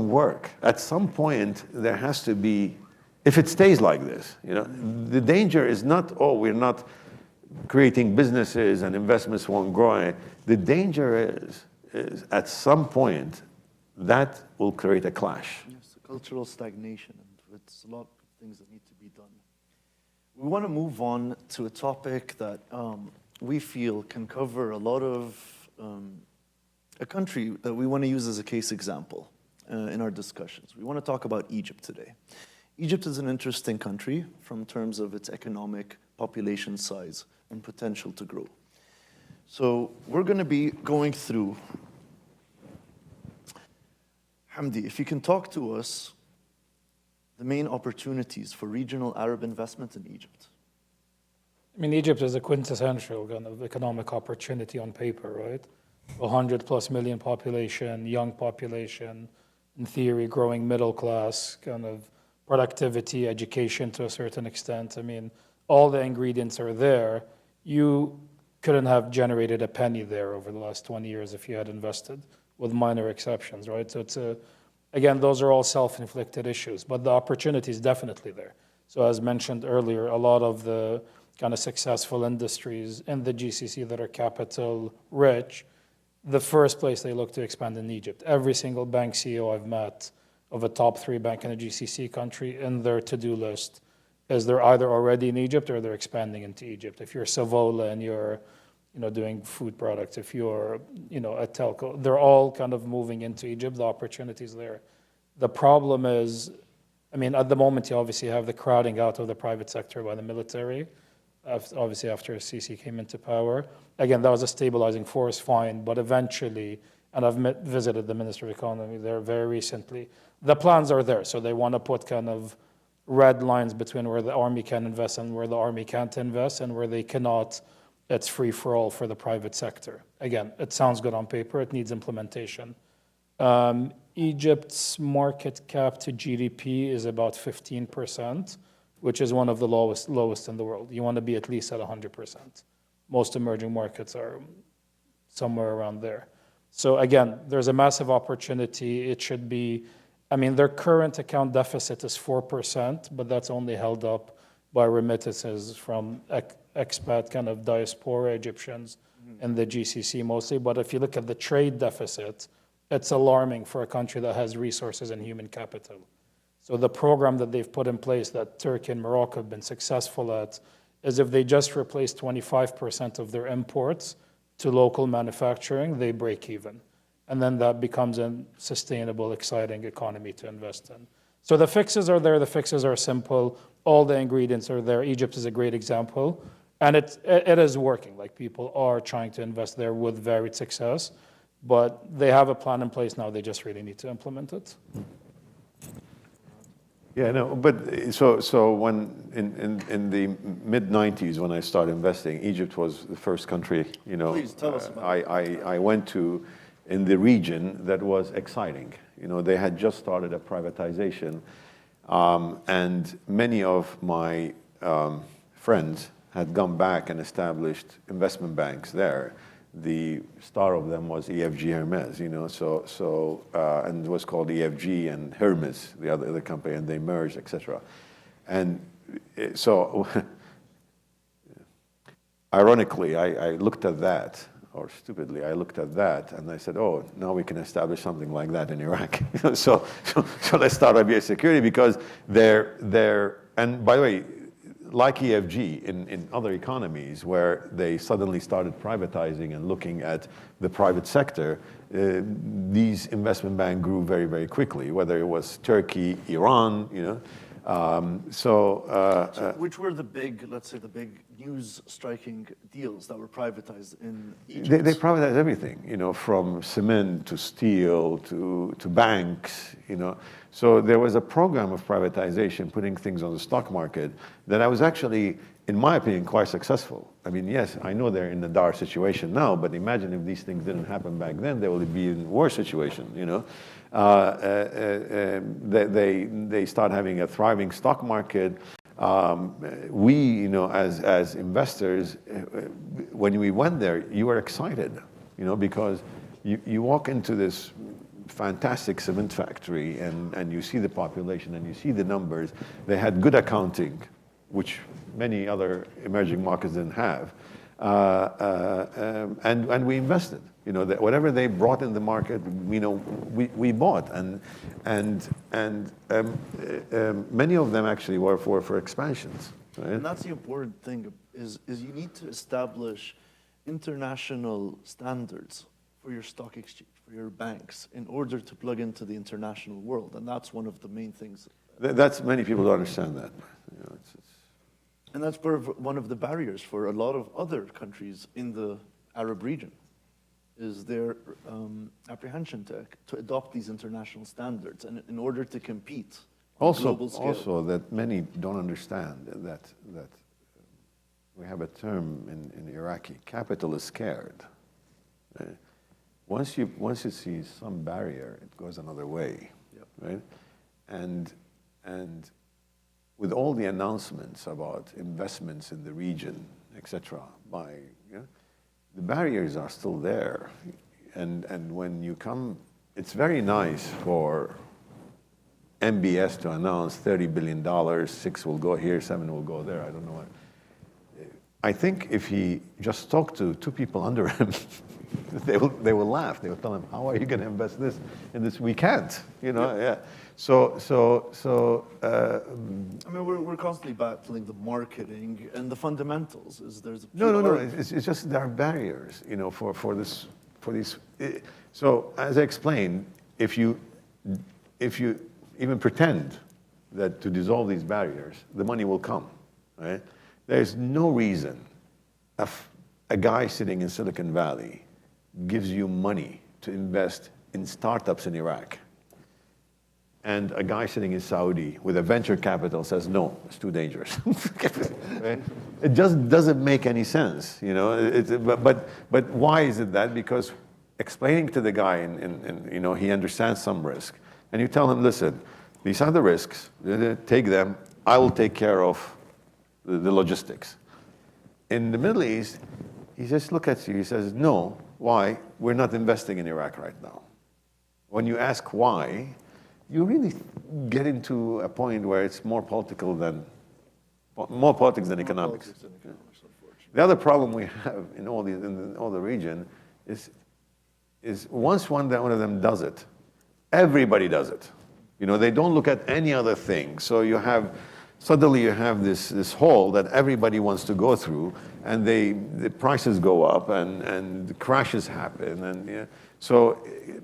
S2: work. At some point, there has to be, if it stays like this, the danger is not, we're not creating businesses and investments won't grow. The danger is at some point, that will create a clash.
S1: Yes, a cultural stagnation, and it's a lot of things that need to be done. We want to move on to a topic that we feel can cover a lot of a country that we want to use as a case example in our discussions. We want to talk about Egypt today. Egypt is an interesting country from terms of its economic population size and potential to grow. So we're going to be going through Hamdi, if you can talk to us the main opportunities for regional Arab investment in Egypt.
S3: I mean, Egypt is a quintessential kind of economic opportunity on paper, right? 100+ million population, young population, in theory, growing middle class, kind of productivity, education to a certain extent. I mean, all the ingredients are there. You couldn't have generated a penny there over the last 20 years if you had invested, with minor exceptions, right? So again, those are all self-inflicted issues, but the opportunity is definitely there. So as mentioned earlier, a lot of the kind of successful industries in the GCC that are capital rich, the first place they look to expand in Egypt. Every single bank CEO I've met of a top 3 bank in a GCC country, in their to-do list is they're either already in Egypt or they're expanding into Egypt. If you're Savola and you're doing food products, if you're a telco, they're all kind of moving into Egypt. The opportunity's there. The problem is, I mean, at the moment you obviously have the crowding out of the private sector by the military, obviously after Sisi came into power. Again, that was a stabilizing force, fine, but eventually, and I've visited the Ministry of Economy there very recently, the plans are there. So they want to put kind of red lines between where the army can invest and where the army can't invest, and where they cannot, it's free for all for the private sector. Again, it sounds good on paper, it needs implementation. Egypt's market cap to GDP is about 15%, which is one of the lowest in the world. You want to be at least at 100%. Most emerging markets are somewhere around there. So again, there's a massive opportunity. It should be, I mean, their current account deficit is 4%, but that's only held up by remittances from expat kind of diaspora Egyptians in the GCC mostly. But if you look at the trade deficit, it's alarming for a country that has resources and human capital. So the program that they've put in place that Turkey and Morocco have been successful at is if they just replace 25% of their imports to local manufacturing, they break even. And then that becomes a sustainable, exciting economy to invest in. So the fixes are there, the fixes are simple, all the ingredients are there. Egypt is a great example, and it is working. Like, people are trying to invest there with varied success, but they have a plan in place now, they just really need to implement it.
S2: Yeah, no, but so when in the mid-90s, when I started investing, Egypt was the first country,
S1: Please tell us about
S2: I went to in the region that was exciting. They had just started a privatization, and many of my friends had gone back and established investment banks there. The star of them was EFG Hermes, and it was called EFG and Hermes, the other company, and they merged, etc. And so, ironically, I looked at that, or stupidly, I looked at that, and I said, oh, now we can establish something like that in Iraq. so let's start IBA Security, because they're, and by the way, like EFG in other economies where they suddenly started privatizing and looking at the private sector, these investment banks grew very, very quickly, whether it was Turkey, Iran,
S1: which were the big, let's say, the big news-striking deals that were privatized in Egypt?
S2: They privatized everything, from cement to steel to banks, So there was a program of privatization, putting things on the stock market, that I was actually, in my opinion, quite successful. I mean, yes, I know they're in a dire situation now, but imagine if these things didn't happen back then, they would be in a worse situation, They start having a thriving stock market. We, as investors, when we went there, you were excited, because you walk into this fantastic cement factory and you see the population and you see the numbers. They had good accounting, which many other emerging markets didn't have. And we invested. Whatever they brought in the market, we bought, and many of them actually were for expansions. Right?
S1: And that's the important thing, is you need to establish international standards for your stock exchange, for your banks, in order to plug into the international world, and that's one of the main things.
S2: That's, many people don't understand that.
S1: And that's one of the barriers for a lot of other countries in the Arab region, is their apprehension to adopt these international standards and in order to compete on a global scale.
S2: Also that many don't understand that we have a term in Iraqi, capital is scared. Once you see some barrier, it goes another way,
S1: Yep.
S2: right? And with all the announcements about investments in the region, etc., the barriers are still there. And when you come, it's very nice for MBS to announce $30 billion, 6 will go here, 7 will go there, I don't know what. I think if he just talked to 2 people under him, they will laugh. They will tell him, "How are you going to invest this in this? We can't." Yeah. So.
S1: I mean, we're constantly battling the marketing and the fundamentals. There's
S2: No. It's just there are barriers, for this. So as I explained, if you even pretend that to dissolve these barriers, the money will come, right? There's no reason a guy sitting in Silicon Valley gives you money to invest in startups in Iraq, and a guy sitting in Saudi with a venture capital says, no, it's too dangerous. Right? It just doesn't make any sense, But why is it that? Because explaining to the guy, and he understands some risk, and you tell him, listen, these are the risks, take them, I will take care of the logistics. In the Middle East, he just looks at you, he says, no, why? We're not investing in Iraq right now. When you ask why, you really get into a point where it's more politics than economics. The other problem we have in all the region is once one of them does it, everybody does it. They don't look at any other thing. So suddenly you have this hole that everybody wants to go through, and the prices go up, and crashes happen, and so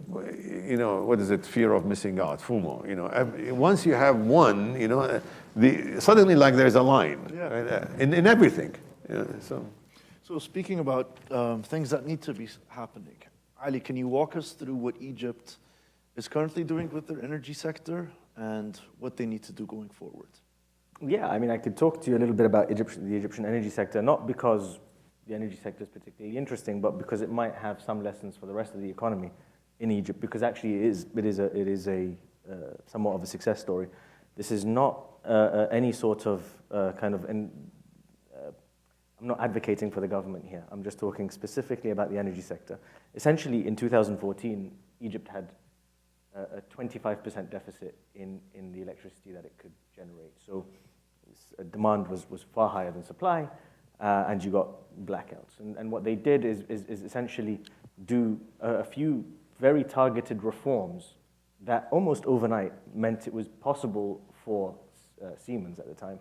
S2: what is it? Fear of missing out, FOMO. Once you have one, suddenly like there's a line, right? in everything.
S1: So speaking about things that need to be happening, Ali, can you walk us through what Egypt is currently doing with their energy sector and what they need to do going forward?
S4: Yeah, I mean, I could talk to you a little bit about the Egyptian energy sector, not because the energy sector is particularly interesting, but because it might have some lessons for the rest of the economy in Egypt, because actually it is a somewhat of a success story. This is not any sort of I'm not advocating for the government here. I'm just talking specifically about the energy sector. Essentially, in 2014, Egypt had a 25% deficit in the electricity that it could generate. So demand was far higher than supply, and you got blackouts. And what they did is essentially do a few very targeted reforms that almost overnight meant it was possible for Siemens at the time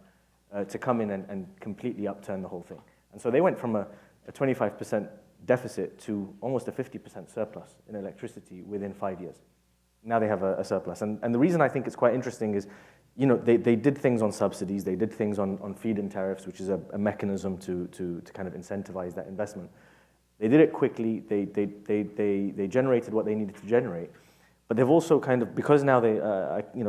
S4: to come in and completely upturn the whole thing. And so they went from a 25% deficit to almost a 50% surplus in electricity within 5 years. Now they have a surplus. And the reason I think it's quite interesting is, they did things on subsidies, they did things on feed-in tariffs, which is a mechanism to kind of incentivize that investment. They did it quickly, they generated what they needed to generate. But they've also kind of, because now they,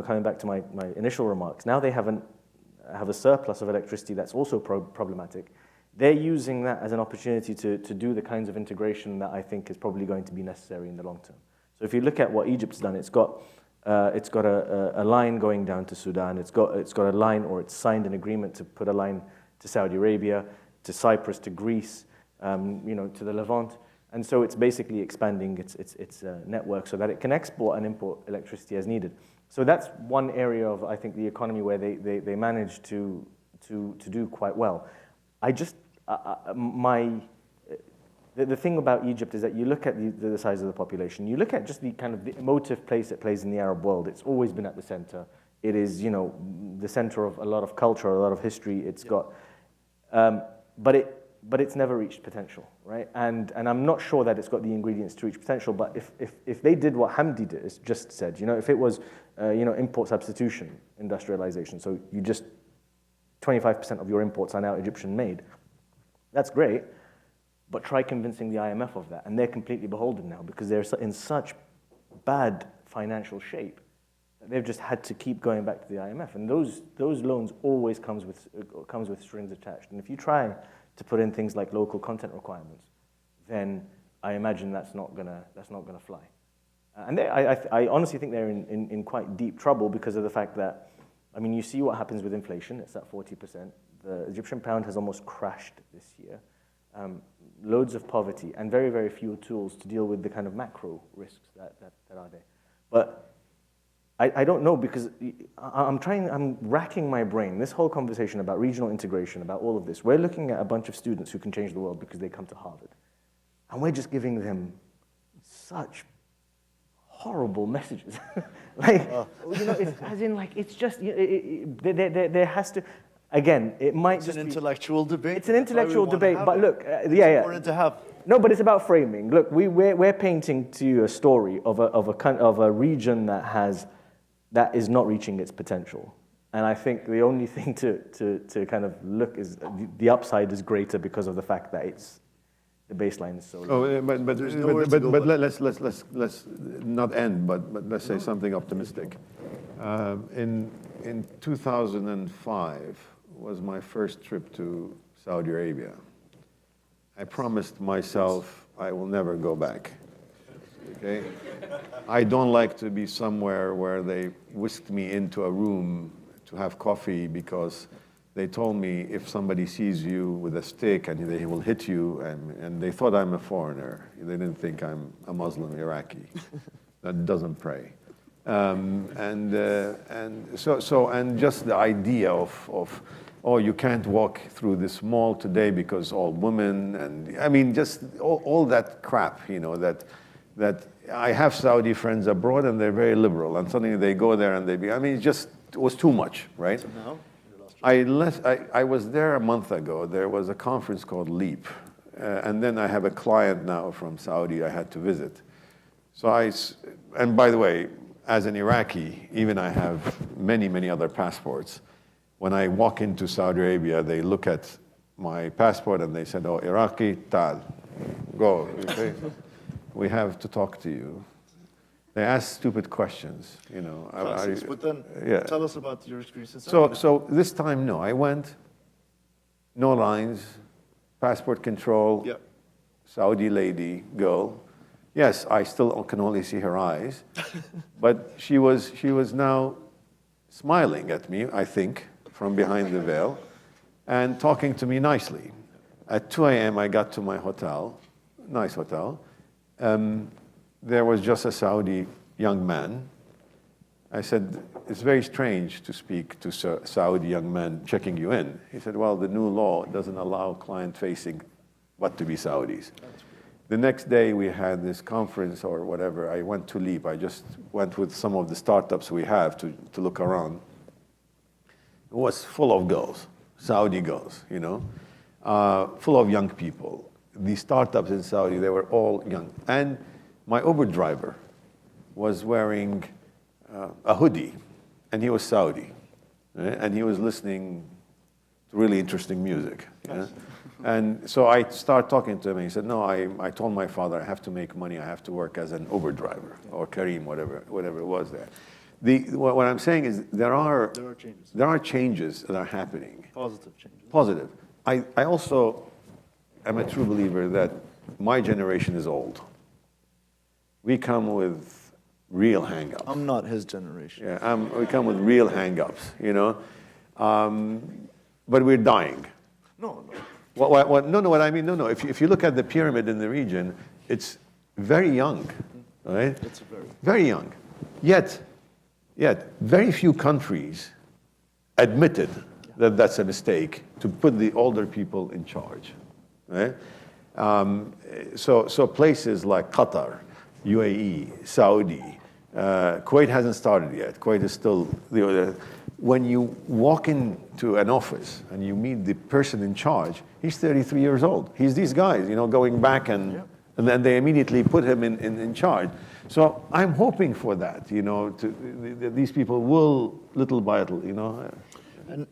S4: coming back to my initial remarks, now they have a surplus of electricity that's also problematic. They're using that as an opportunity to do the kinds of integration that I think is probably going to be necessary in the long term. So if you look at what Egypt's done, it's got a line going down to Sudan. It's got a line, or it's signed an agreement to put a line to Saudi Arabia, to Cyprus, to Greece, to the Levant. And so it's basically expanding its network so that it can export and import electricity as needed. So that's one area of, I think, the economy where they managed to do quite well. The thing about Egypt is that you look at the size of the population, you look at just the kind of the emotive place it plays in the Arab world. It's always been at the center. It is, the center of a lot of culture, a lot of history. It's got, but it's never reached potential, right? And I'm not sure that it's got the ingredients to reach potential. But if they did what Hamdy just said, if it was, import substitution, industrialization, so you just 25% of your imports are now Egyptian made, that's great. But try convincing the IMF of that, and they're completely beholden now because they're in such bad financial shape that they've just had to keep going back to the IMF. And those loans always comes with strings attached. And if you try to put in things like local content requirements, then I imagine that's not gonna fly. And I honestly think they're in quite deep trouble because of the fact that, I mean, you see what happens with inflation. It's at 40%. The Egyptian pound has almost crashed this year. Loads of poverty and very, very few tools to deal with the kind of macro risks that are there. But I don't know because I'm racking my brain. This whole conversation about regional integration, about all of this, we're looking at a bunch of students who can change the world because they come to Harvard. And we're just giving them such horrible messages. Like, you know, it's, as in, like, it's just, there has to, again, it might
S1: It's
S4: just
S1: an
S4: be,
S1: intellectual debate.
S4: it's an intellectual
S1: That's why we
S4: debate,
S1: wanna
S4: but
S1: have
S4: look,
S1: it.
S4: yeah.
S1: It's important to have.
S4: No, but it's about framing. Look, we're painting to you a story of a region that is not reaching its potential. And I think the only thing to kind of look is the upside is greater because of the fact that the baseline is so low.
S2: Oh, but let's not end, but let's say something optimistic. In 2005 was my first trip to Saudi Arabia. I promised myself I will never go back. Okay? I don't like to be somewhere where they whisked me into a room to have coffee because they told me if somebody sees you with a stick and they will hit you, and they thought I'm a foreigner. They didn't think I'm a Muslim Iraqi that doesn't pray. And just the idea of oh, you can't walk through this mall today because all women, and I mean just all that crap, you know, that I have Saudi friends abroad and they're very liberal, and suddenly they go there and it was too much, right?
S1: So now,
S2: I was there a month ago. There was a conference called LEAP. And then I have a client now from Saudi I had to visit. And by the way, as an Iraqi, even I have many, many other passports. When I walk into Saudi Arabia, they look at my passport and they said, oh, Iraqi, tal, go. Okay? We have to talk to you. They ask stupid questions, you know.
S1: but then
S2: yeah.
S1: tell us about your experiences.
S2: So this time, no. I went, no lines, passport control,
S1: Yep.
S2: Saudi lady, girl. Yes, I still can only see her eyes, but she was now smiling at me, I think, from behind the veil, and talking to me nicely. At 2 a.m., I got to my hotel, nice hotel. There was just a Saudi young man. I said, it's very strange to speak to Saudi young men checking you in. He said, well, the new law doesn't allow client-facing but to be Saudis. The next day we had this conference or whatever. I went to LEAP. I just went with some of the startups we have to look around. It was full of girls, Saudi girls, you know, full of young people. The startups in Saudi, they were all young. And my Uber driver was wearing a hoodie, and he was Saudi, right? And he was listening to really interesting music.
S1: Nice.
S2: Yeah? And so I started talking to him, and he said, no, I told my father I have to make money, I have to work as an Uber driver, or Kareem, whatever it was there. What I'm saying is there are changes that are happening.
S1: Positive changes.
S2: Positive. I also am a true believer that my generation is old. We come with real hang-ups.
S1: I'm not his generation.
S2: Yeah, we come with real hang-ups, you know. But we're dying.
S1: No.
S2: What I mean, if you look at the pyramid in the region, it's very young, right?
S1: It's
S2: very young. Yet, very few countries admitted that that's a mistake to put the older people in charge, right? So places like Qatar, UAE, Saudi, Kuwait hasn't started yet. Kuwait is still when you walk into an office and you meet the person in charge, he's 33 years old. He's these guys, you know, going back and then they immediately put him in charge. So I'm hoping for that, you know, these people will, little by little, you know.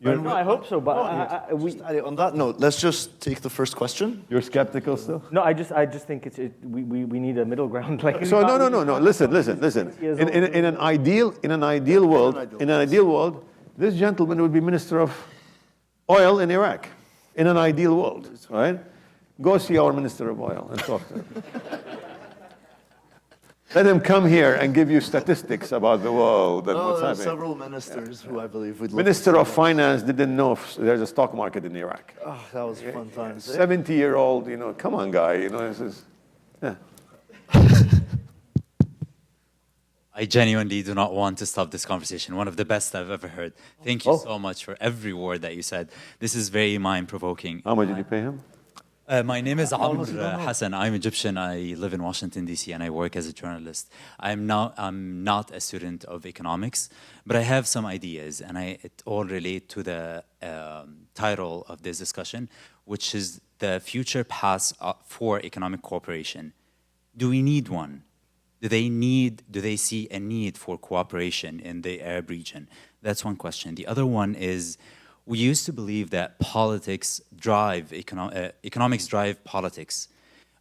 S4: No, I hope so, but
S1: Ali, on that note, let's just take the first question.
S2: You're skeptical still?
S4: no, I just think we need a middle ground. Like
S2: So no. Listen. In an ideal world, this gentleman would be Minister of Oil in Iraq. In an ideal world, right? Go see our Minister of Oil and talk to him. Let him come here and give you statistics about the world and what's
S1: There are
S2: happening.
S1: several ministers who I believe would.
S2: Minister of Finance didn't know if there's a stock market in Iraq.
S1: Oh, that was fun times.
S2: 70-year-old, come on, guy. This is, yeah.
S5: I genuinely do not want to stop this conversation. One of the best I've ever heard. Thank you so much for every word that you said. This is very mind-provoking.
S2: How much did you pay him?
S5: My name is Amr Hassan. I'm Egyptian. I live in Washington, D.C., and I work as a journalist. I'm not a student of economics, but I have some ideas, and it all relate to the title of this discussion, which is the future paths for economic cooperation. Do we need one? Do they see a need for cooperation in the Arab region? That's one question. The other one is, we used to believe that economics drive politics.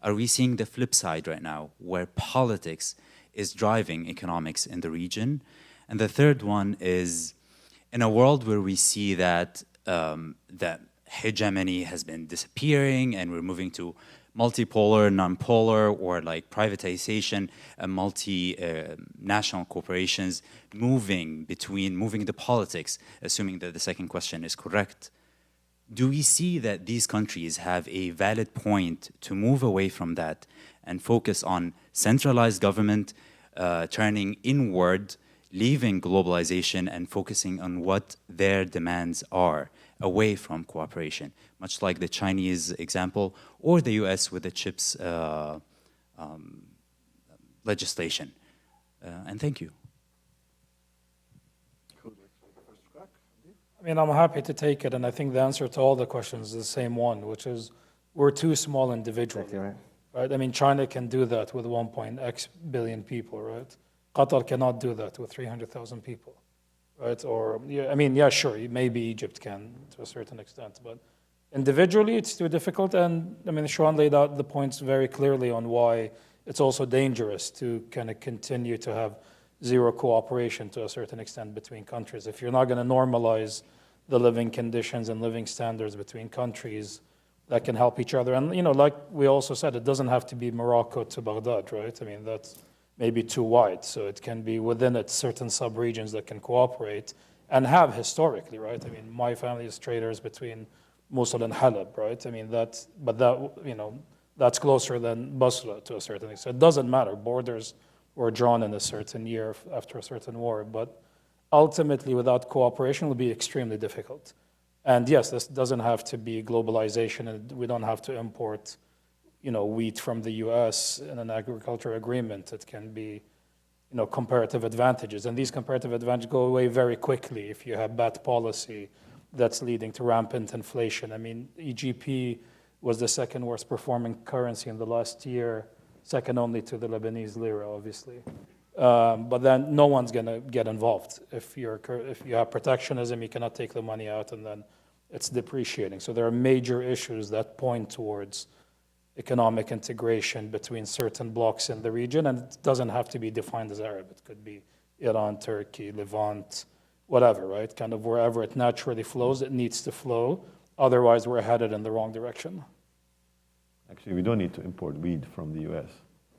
S5: Are we seeing the flip side right now, where politics is driving economics in the region? And the third one is, in a world where we see that that hegemony has been disappearing and we're moving to multipolar, non-polar, or like privatization and multinational corporations moving the politics, assuming that the second question is correct. Do we see that these countries have a valid point to move away from that and focus on centralized government, turning inward, leaving globalization and focusing on what their demands are, away from cooperation, much like the Chinese example or the US with the CHIPS legislation? And thank you.
S3: I mean, I'm happy to take it, and I think the answer to all the questions is the same one, which is we're too small individually.
S4: Exactly
S3: Right? I mean, China can do that with 1.x billion people, right? Qatar cannot do that with 300,000 people, right? Or, sure, maybe Egypt can to a certain extent, but individually it's too difficult. And I mean, Shwan laid out the points very clearly on why it's also dangerous to kind of continue to have zero cooperation to a certain extent between countries. If you're not going to normalize the living conditions and living standards between countries that can help each other. And, like we also said, it doesn't have to be Morocco to Baghdad, right? I mean, that's maybe too wide. So it can be within it certain sub-regions that can cooperate and have historically, right? I mean, my family is traders between Mosul and Halab, right? I mean, that's closer than Basra to a certain extent. So it doesn't matter. Borders were drawn in a certain year after a certain war, but ultimately without cooperation it will be extremely difficult. And yes, this doesn't have to be globalization, and we don't have to import, wheat from the US in an agriculture agreement. It can be, comparative advantages. And these comparative advantages go away very quickly if you have bad policy that's leading to rampant inflation. I mean, EGP was the second worst performing currency in the last year, second only to the Lebanese lira, obviously. But then no one's going to get involved. If you have protectionism, you cannot take the money out, and then it's depreciating. So there are major issues that point towards economic integration between certain blocks in the region, and it doesn't have to be defined as Arab. It could be Iran, Turkey, Levant, whatever, right? Kind of wherever it naturally flows, it needs to flow. Otherwise, we're headed in the wrong direction.
S2: Actually, we don't need to import weed from the US.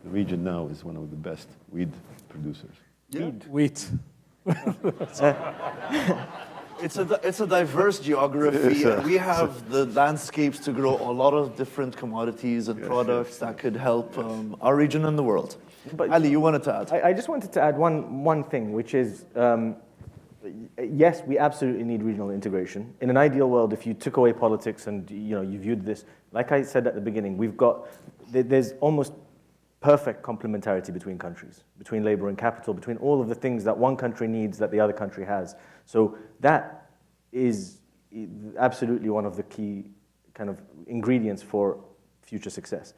S2: The region now is one of the best weed producers.
S1: Yeah.
S3: Wheat.
S1: It's a diverse geography. We have the landscapes to grow a lot of different commodities and products that could help our region and the world. But Ali, you wanted to add?
S4: I just wanted to add one thing, which is, yes, we absolutely need regional integration. In an ideal world, if you took away politics and you viewed this, like I said at the beginning, there's almost perfect complementarity between countries, between labor and capital, between all of the things that one country needs that the other country has. So that is absolutely one of the key kind of ingredients for future success.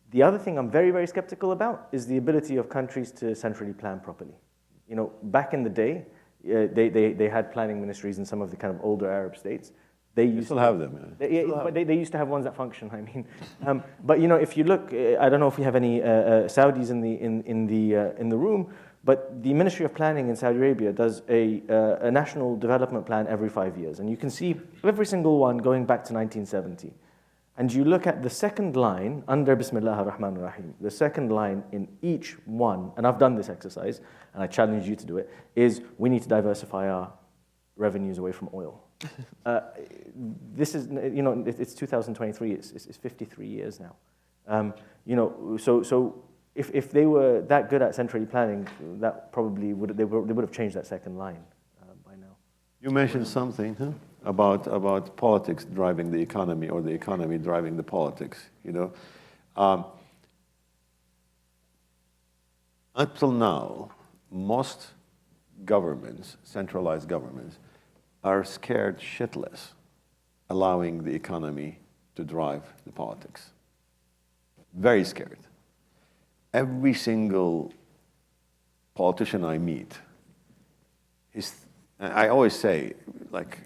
S4: The other thing I'm very, very skeptical about is the ability of countries to centrally plan properly. Back in the day, they had planning ministries in some of the kind of older Arab states. They used
S2: still
S4: to
S2: have them. Yeah.
S4: but they used to have ones that function. I mean, but if you look, I don't know if we have any Saudis in the room, but the Ministry of Planning in Saudi Arabia does a national development plan every 5 years, and you can see every single one going back to 1970. And you look at the second line under Bismillah ar-Rahman ar-Rahim, the second line in each one, and I've done this exercise, and I challenge you to do it, is we need to diversify our revenues away from oil. This is, it's 2023, it's 53 years now. So if they were that good at centrally planning, that probably they would have changed that second line by now.
S2: You mentioned something about politics driving the economy or the economy driving the politics. Until now, most governments, centralized governments, are scared shitless allowing the economy to drive the politics. Very scared. Every single politician I meet, I always say, like,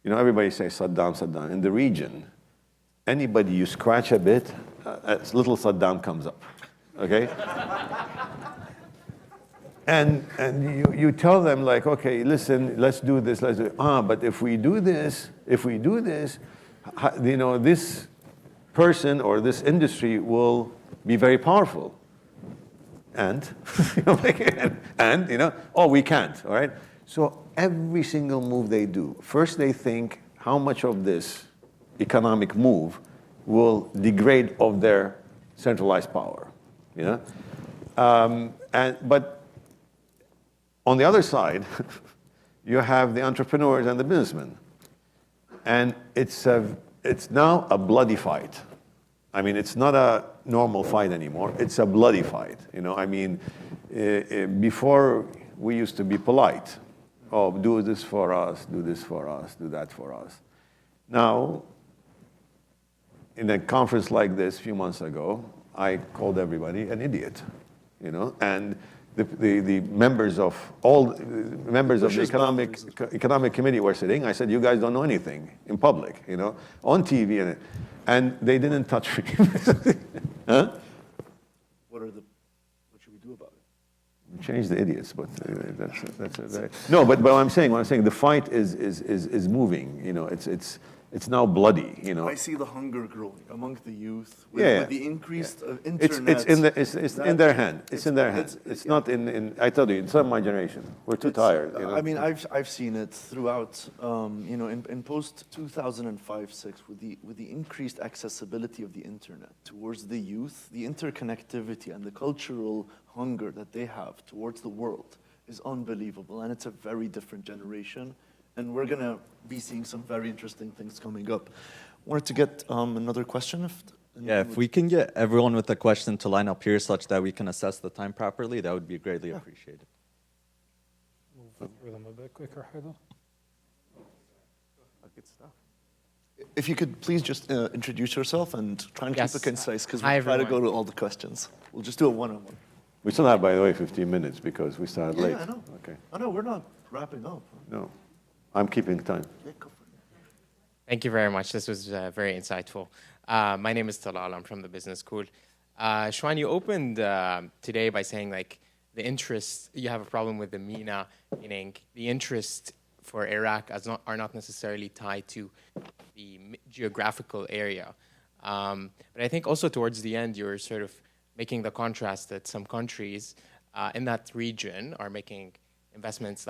S2: everybody says Saddam, Saddam. In the region, anybody you scratch a bit, little Saddam comes up, okay? And you tell them, like, okay, listen, let's do this, let's do it. But if we do this, this person or this industry will be very powerful. And, we can't, all right? So every single move they do, first they think how much of this economic move will degrade of their centralized power, but on the other side, you have the entrepreneurs and the businessmen. And it's now a bloody fight. I mean, it's not a normal fight anymore. It's a bloody fight. Before we used to be polite. Oh, do this for us, do this for us, do that for us. Now, in a conference like this a few months ago, I called everybody an idiot, and the members of the economic committee were sitting. I said, you guys don't know anything in public, on TV, and they didn't touch me. Huh?
S1: What should we do about it?
S2: Change the idiots, but no. But what I'm saying, the fight is moving. It's now bloody.
S1: I see the hunger growing among the youth with the increased internet.
S2: It's in their hand. It's in their hand. It's not in. I tell you, it's not my generation. We're too tired.
S1: I mean, I've seen it throughout. In post 2005-06, with the increased accessibility of the internet towards the youth, the interconnectivity and the cultural hunger that they have towards the world is unbelievable, and it's a very different generation. And we're going to be seeing some very interesting things coming up. Wanted to get another question.
S6: If we can get everyone with a question to line up here such that we can assess the time properly, that would be greatly appreciated.
S3: Move through them a bit quicker, Hyder.
S4: Good stuff.
S1: If you could please just introduce yourself and try and keep it concise, because we'll try to go to all the questions. We'll just do a one-on-one.
S2: We still have, by the way, 15 minutes because we started late.
S1: I know.
S2: Okay.
S1: Oh, no, we're not wrapping up.
S2: No. I'm keeping time.
S7: Thank you very much. This was very insightful. My name is Talal. I'm from the business school. Shwan, you opened today by saying the interest, you have a problem with the MENA, meaning the interest for Iraq are not necessarily tied to the geographical area. But I think also towards the end, you're sort of making the contrast that some countries in that region are making investments,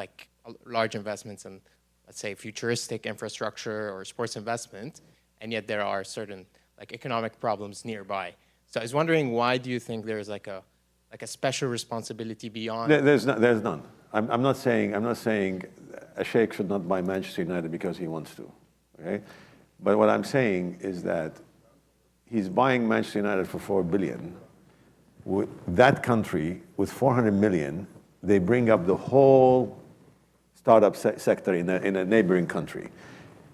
S7: large investments in, let's say, futuristic infrastructure or sports investment, and yet there are certain economic problems nearby. So I was wondering, why do you think there's a special responsibility beyond?
S2: There's none. I'm not saying a sheikh should not buy Manchester United because he wants to, okay? But what I'm saying is that he's buying Manchester United for $4 billion. That country with 400 million, they bring up the whole startup sector in a neighboring country.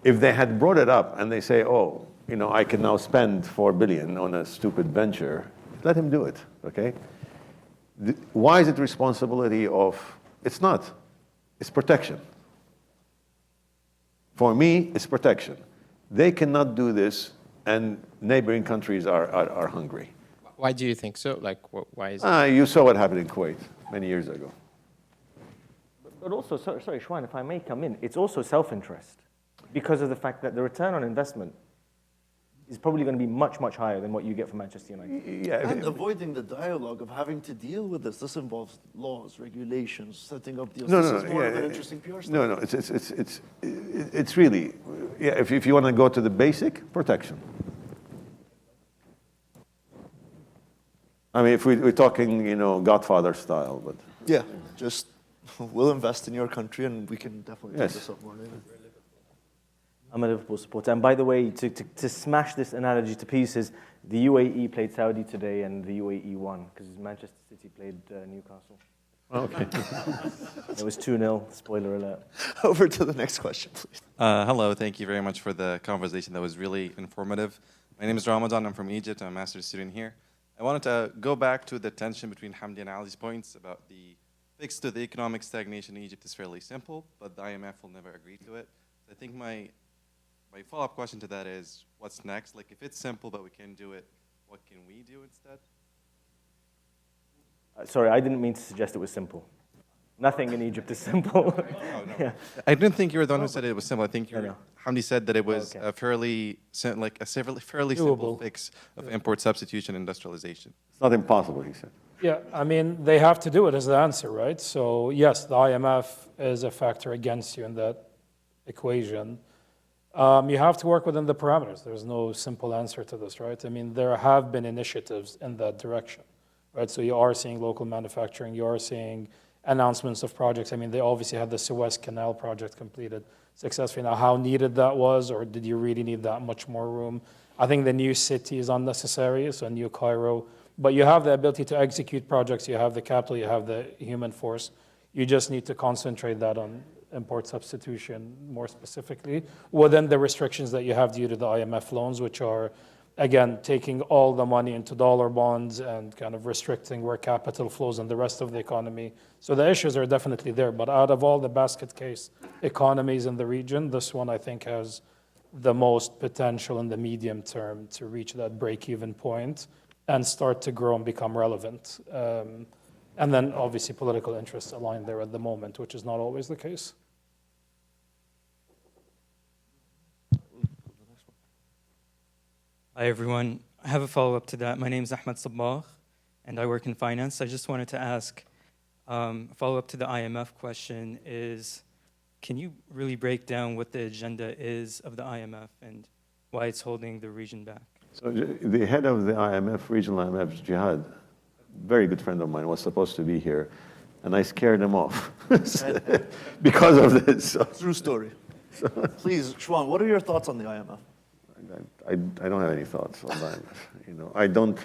S2: If they had brought it up and they say, I can now spend $4 billion on a stupid venture, let him do it, okay? Why is it responsibility of, it's not. It's protection. For me, it's protection. They cannot do this, and neighboring countries are hungry.
S7: Why do you think so? Like, why is it?
S2: You saw what happened in Kuwait many years ago.
S4: But also, sorry, Shwan, if I may come in, it's also self-interest because of the fact that the return on investment is probably going to be much, much higher than what you get from Manchester United.
S2: Yeah,
S1: And avoiding the dialogue of having to deal with this. This involves laws, regulations, setting up deals.
S2: No,
S1: This
S2: no,
S1: is
S2: no.
S1: more
S2: Yeah,
S1: of an interesting PR stuff.
S2: no, no. It's really, yeah. If you want to go to the basic, protection. I mean, if we're talking, Godfather style, but
S1: Yeah, just we'll invest in your country and we can definitely
S2: Yes.
S1: take this up more later.
S4: I'm a Liverpool supporter. And by the way, to smash this analogy to pieces, the UAE played Saudi today and the UAE won because Manchester City played Newcastle.
S2: okay.
S4: It was 2-0, spoiler alert.
S1: Over to the next question, please.
S8: Hello, thank you very much for the conversation. That was really informative. My name is Ramadan. I'm from Egypt. I'm a master's student here. I wanted to go back to the tension between Hamdy and Ali's points about the fix to the economic stagnation in Egypt is fairly simple, but the IMF will never agree to it. I think my follow-up question to that is, what's next? Like, if it's simple but we can't do it, what can we do instead?
S4: Sorry, I didn't mean to suggest it was simple. Nothing in Egypt is simple.
S8: Oh, no.
S4: Yeah.
S8: I didn't think you were the one who said it was simple. I think
S4: No.
S8: Hamdi said that it was
S4: Okay.
S8: a fairly simple
S3: Doable.
S8: fix of import substitution industrialization.
S2: It's not impossible, he said.
S3: Yeah, I mean, they have to do it is the answer, right? So yes, the IMF is a factor against you in that equation. You have to work within the parameters. There's no simple answer to this, right? I mean, there have been initiatives in that direction, right? So you are seeing local manufacturing, you are seeing announcements of projects. I mean, they obviously had the Suez Canal project completed successfully. Now, how needed that was, or did you really need that much more room? I think the new city is unnecessary, so New Cairo. But you have the ability to execute projects, you have the capital, you have the human force. You just need to concentrate that on import substitution more specifically within the restrictions that you have due to the IMF loans, which are, again, taking all the money into dollar bonds and kind of restricting where capital flows in the rest of the economy. So the issues are definitely there. But out of all the basket case economies in the region, this one I think has the most potential in the medium term to reach that break-even point and start to grow and become relevant. And then obviously political interests align there at the moment, which is not always the case.
S9: Hi, everyone. I have a follow-up to that. My name is Ahmed Sabbagh, and I work in finance. I just wanted to ask, a follow-up to the IMF question is, can you really break down what the agenda is of the IMF and why it's holding the region back?
S2: So the head of the IMF, regional IMF, Jihad, very good friend of mine, was supposed to be here, and I scared him off because of this. So,
S1: True story. Please, Shwan, what are your thoughts on the IMF?
S2: I don't have any thoughts on the IMF. I don't.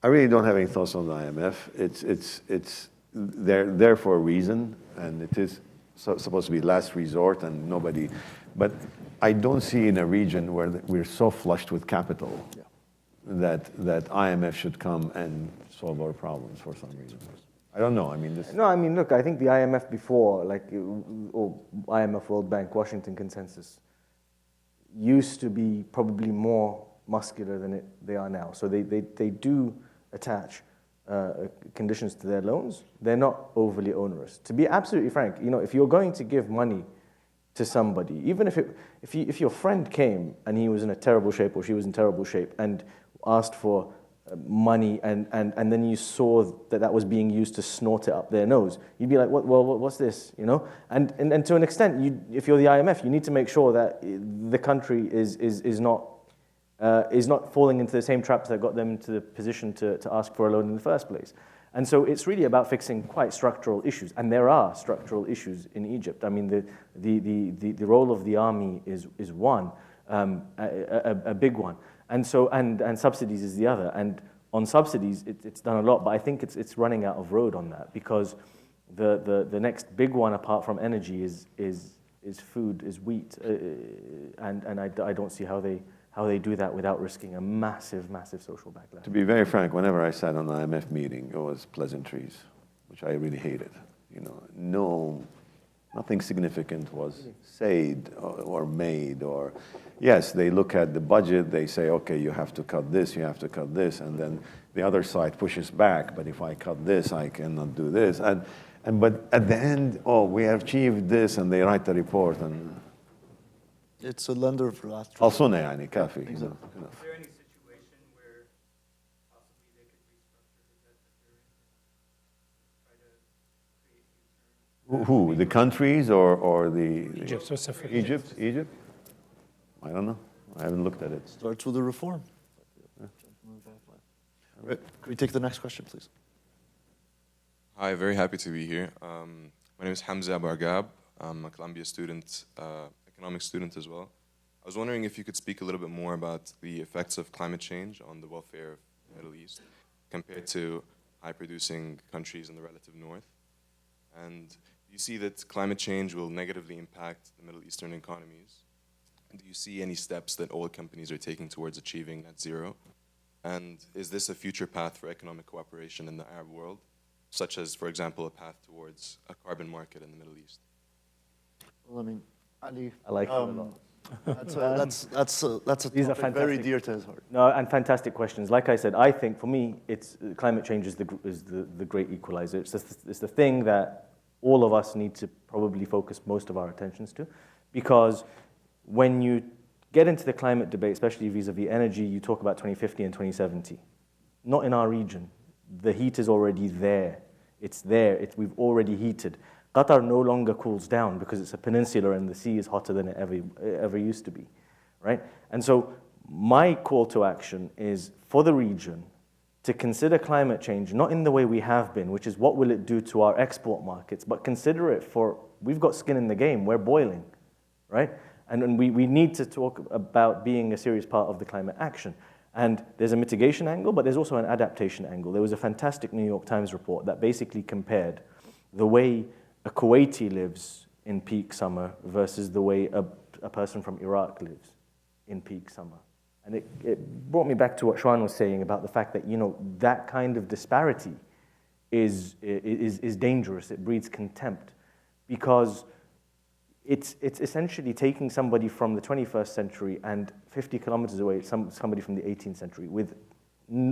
S2: I really don't have any thoughts on the IMF. They're there for a reason, and it is supposed to be last resort, and nobody. But I don't see in a region where we're so flushed with capital that IMF should come and solve our problems for some reason. I don't know. I mean, this.
S4: No, I mean, look, I think the IMF before, or IMF, World Bank, Washington Consensus, used to be probably more muscular than they are now. So they do attach conditions to their loans. They're not overly onerous. To be absolutely frank, if you're going to give money to somebody, even if your friend came and he was in a terrible shape or she was in terrible shape and asked for money and then you saw that was being used to snort it up their nose, you'd be like, what's this, And to an extent, if you're the IMF, you need to make sure that the country is not falling into the same traps that got them into the position to ask for a loan in the first place. And so it's really about fixing quite structural issues, and there are structural issues in Egypt. I mean, the role of the army is one, a big one. And so, and subsidies is the other. And on subsidies, it's done a lot, but I think it's running out of road on that, because the next big one apart from energy is food, is wheat, and I don't see how they do that without risking a massive social backlash.
S2: To be very frank, whenever I sat on an IMF meeting, it was pleasantries, which I really hated. Nothing significant was said or made. Or yes, they look at the budget, they say, okay, you have to cut this, you have to cut this, and then the other side pushes back. But if I cut this, I cannot do this. But at the end, we have achieved this, and they write the report. And
S1: it's a lender of last
S2: خلصونا يعني كافي.
S1: Exactly.
S9: Is there any situation where possibly they could restructure the debt that they're in, try to create new terms?
S2: Who? The countries or the
S3: Egypt specifically.
S2: Egypt? I don't know. I haven't looked at it.
S1: Starts with a reform. Right. Can we take the next question, please?
S10: Hi, very happy to be here. My name is Hamzy Hamoudi. I'm a Columbia student, economics student as well. I was wondering if you could speak a little bit more about the effects of climate change on the welfare of the Middle East compared to high-producing countries in the relative north. And do you see that climate change will negatively impact the Middle Eastern economies? And do you see any steps that oil companies are taking towards achieving net zero? And is this a future path for economic cooperation in the Arab world, such as, for example, a path towards a carbon market in the Middle East?
S1: Well, I mean, Ali,
S4: I like you a lot.
S1: that's a
S4: These are
S1: topic very
S4: fantastic.
S1: dear to his heart.
S4: No, and fantastic questions. Like I said, I think for me, it's climate change is the great equalizer. It's the thing that all of us need to probably focus most of our attentions to, because when you get into the climate debate, especially vis-a-vis energy, you talk about 2050 and 2070. Not in our region. The heat is already there. It's there. We've already heated. Qatar no longer cools down because it's a peninsula and the sea is hotter than it ever used to be, right? And so my call to action is for the region to consider climate change, not in the way we have been, which is what will it do to our export markets, but consider it for, we've got skin in the game, we're boiling, right? And we need to talk about being a serious part of the climate action. And there's a mitigation angle, but there's also an adaptation angle. There was a fantastic New York Times report that basically compared the way a Kuwaiti lives in peak summer versus the way a person from Iraq lives in peak summer. And it brought me back to what Shwan was saying about the fact that, that kind of disparity is dangerous. It breeds contempt because it's essentially taking somebody from the 21st century and 50 kilometers away, somebody from the 18th century with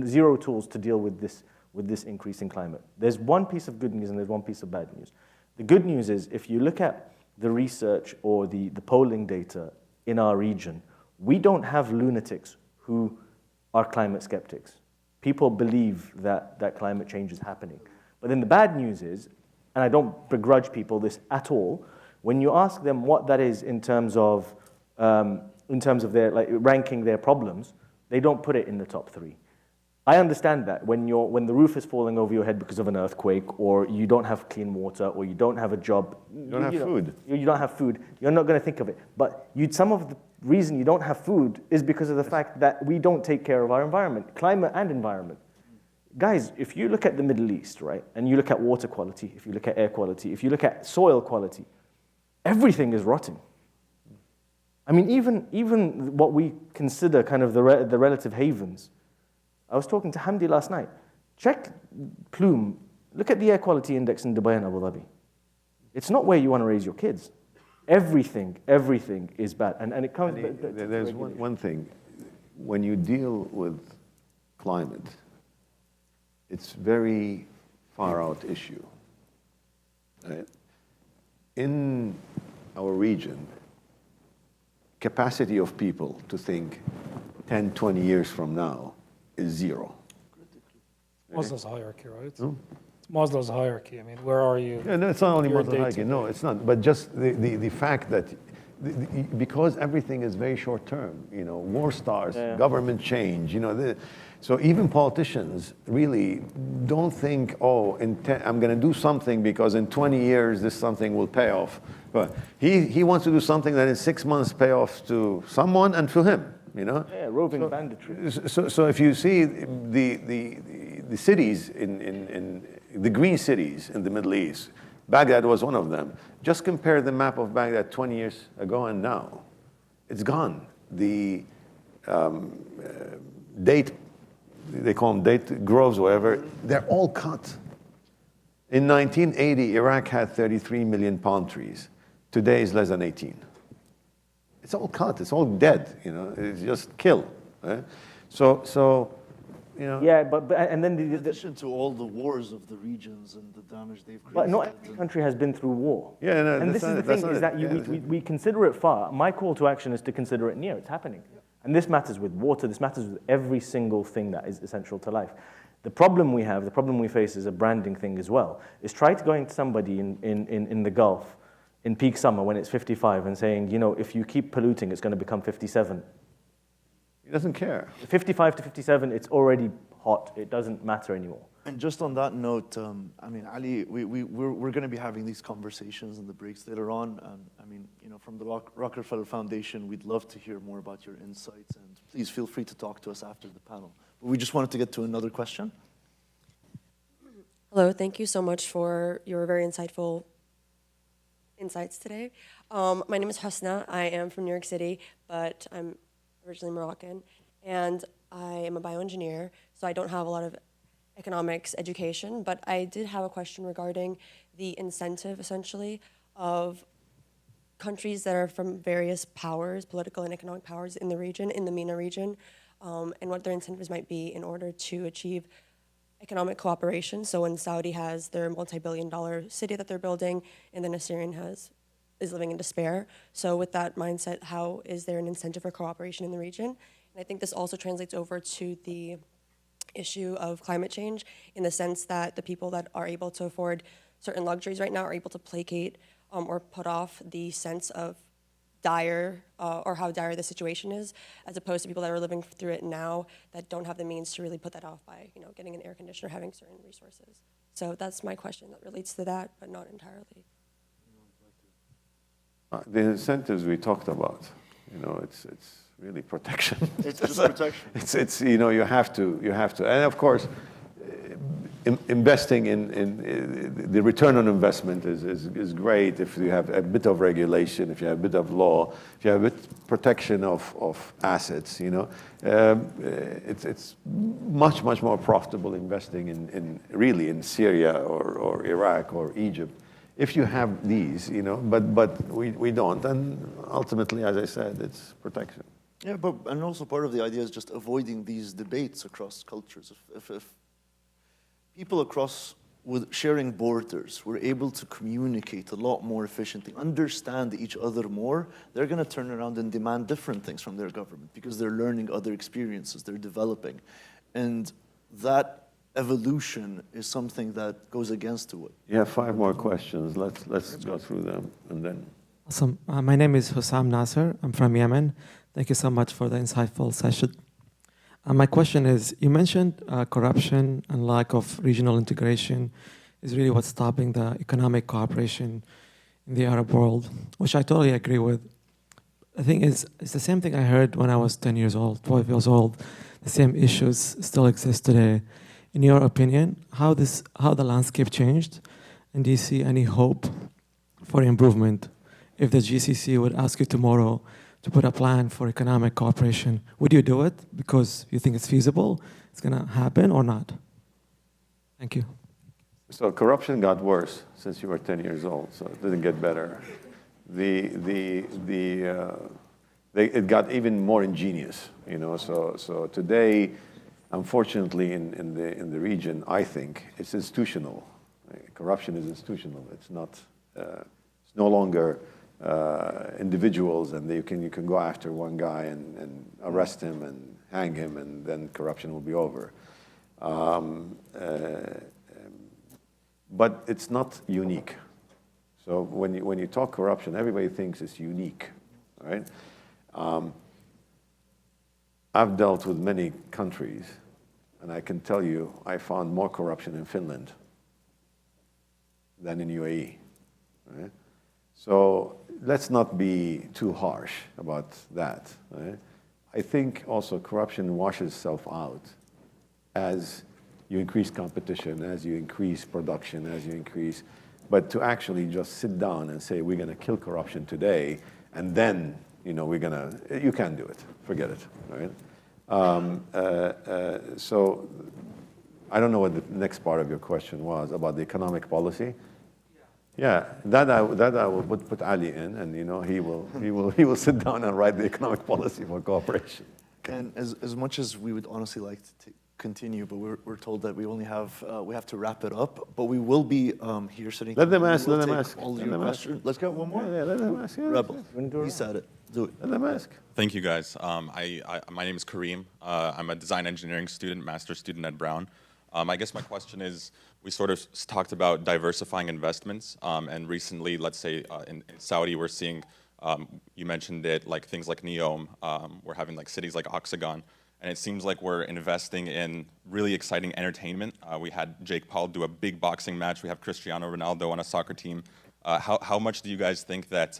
S4: zero tools to deal with this increasing climate. There's one piece of good news and there's one piece of bad news. The good news is if you look at the research or the polling data in our region, we don't have lunatics who are climate skeptics. People believe that climate change is happening. But then the bad news is, and I don't begrudge people this at all, when you ask them what that is in terms of their ranking their problems, they don't put it in the top 3. I understand that when the roof is falling over your head because of an earthquake, or you don't have clean water, or you don't have a job,
S2: You don't have food.
S4: You don't have food. You're not going to think of it. But some of the reason you don't have food is because of the fact that we don't take care of our environment, climate and environment. Guys, if you look at the Middle East, right, and you look at water quality, if you look at air quality, if you look at soil quality, everything is rotting. I mean, even what we consider kind of the relative havens. I was talking to Hamdy last night. Check Plume. Look at the air quality index in Dubai and Abu Dhabi. It's not where you want to raise your kids. Everything is bad. And it comes...
S2: There's one thing. When you deal with climate, it's very far-out issue. Right? In our region, capacity of people to think 10, 20 years from now is zero.
S3: Maslow's hierarchy, right? It's Maslow's hierarchy. I mean, where are you?
S2: Yeah, no, it's not only
S3: Your
S2: Maslow's hierarchy. No, it's not. But just the fact that because everything is very short term, war starts, government change, so even politicians really don't think, I'm going to do something because in 20 years this something will pay off. But he wants to do something that in 6 months pay off to someone and to him.
S4: Yeah, roving banditry.
S2: So if you see the cities in the green cities in the Middle East, Baghdad was one of them. Just compare the map of Baghdad 20 years ago and now. It's gone. The date, they call them date groves, whatever, they're all cut. In 1980, Iraq had 33 million palm trees. Today is less than 18. It's all cut. It's all dead. It's just kill. Right? So.
S4: Yeah, and then
S1: In addition to all the wars of the regions and the damage they've created.
S4: But not every country has been through war.
S2: Yeah, no,
S4: and this is the thing, is that we consider it far. My call to action is to consider it near. It's happening. And this matters with water. This matters with every single thing that is essential to life. The problem we face is a branding thing as well, is try to going to somebody in the Gulf in peak summer when it's 55 and saying, if you keep polluting, it's going to become 57.
S2: He doesn't care.
S4: 55 to 57, it's already hot. It doesn't matter anymore.
S1: And just on that note, Ali, we're going to be having these conversations in the breaks later on. From the Rockefeller Foundation, we'd love to hear more about your insights, and please feel free to talk to us after the panel. But we just wanted to get to another question.
S11: Hello, thank you so much for your very insightful insights today. My name is Husna. I am from New York City, but I'm originally Moroccan, and I am a bioengineer, so I don't have a lot of economics education, but I did have a question regarding the incentive, essentially, of countries that are from various powers, political and economic powers in the region, in the MENA region, and what their incentives might be in order to achieve economic cooperation. So when Saudi has their multi-billion-dollar city that they're building, and then Assyrian is living in despair. So with that mindset, how is there an incentive for cooperation in the region? And I think this also translates over to the issue of climate change, in the sense that the people that are able to afford certain luxuries right now are able to placate or put off the sense of dire or how dire the situation is, as opposed to people that are living through it now that don't have the means to really put that off by getting an air conditioner, having certain resources. So that's my question that relates to that, but not entirely.
S2: The incentives we talked about, it's really protection.
S1: It's just protection.
S2: It's you have to, and of course, investing in the return on investment is great if you have a bit of regulation, if you have a bit of law, if you have a bit of protection of assets. It's much more profitable investing in Syria or Iraq or Egypt. If you have these, but we don't, and ultimately, as I said, it's protection.
S1: Yeah, and also part of the idea is just avoiding these debates across cultures. If people across with sharing borders were able to communicate a lot more efficiently, understand each other more, they're going to turn around and demand different things from their government because they're learning other experiences, they're developing, and that evolution is something that goes against it.
S2: You have 5 more questions. Let's go through them, and then.
S12: Awesome. My name is Hussam Nasser. I'm from Yemen. Thank you so much for the insightful session. My question is, you mentioned corruption and lack of regional integration is really what's stopping the economic cooperation in the Arab world, which I totally agree with. The thing is, it's the same thing I heard when I was 10 years old, 12 years old. The same issues still exist today. In your opinion, how the landscape changed, and do you see any hope for improvement? If the GCC would ask you tomorrow to put a plan for economic cooperation, would you do it because you think it's feasible, it's going to happen, or not? Thank you.
S2: So corruption got worse since you were 10 years old, so it didn't get better. It got even more ingenious, So today, unfortunately, in the region, I think it's institutional. Corruption is institutional. It's not. It's no longer individuals, and you can go after one guy and arrest him and hang him, and then corruption will be over. But it's not unique. So when you talk corruption, everybody thinks it's unique, right? I've dealt with many countries, and I can tell you I found more corruption in Finland than in UAE. Right? So let's not be too harsh about that. Right? I think also corruption washes itself out as you increase competition, as you increase production, as you increase. But to actually just sit down and say we're going to kill corruption today, and then you can't do it. Forget it. Right? So I don't know what the next part of your question was about the economic policy. Yeah, that I will put Ali in, and he will sit down and write the economic policy for cooperation.
S1: And as much as we would honestly like to continue, but we're told that we have to wrap it up. But we will be here sitting.
S2: Let them ask.
S1: We'll
S2: Let them
S1: take
S2: ask.
S1: all
S2: Let
S1: your
S2: them
S1: questions.
S2: ask.
S1: Let's get one more.
S2: Yeah, let them ask. Yeah,
S1: Rebel. He said it. Do it.
S2: Let them ask.
S13: Thank you, guys. My name is Kareem. I'm a design engineering student, master's student at Brown. I guess my question is, we sort of talked about diversifying investments, and recently, let's say in Saudi, we're seeing, you mentioned it, like things like Neom. We're having like cities like Oxagon, and it seems like we're investing in really exciting entertainment. We had Jake Paul do a big boxing match. We have Cristiano Ronaldo on a soccer team. How much do you guys think that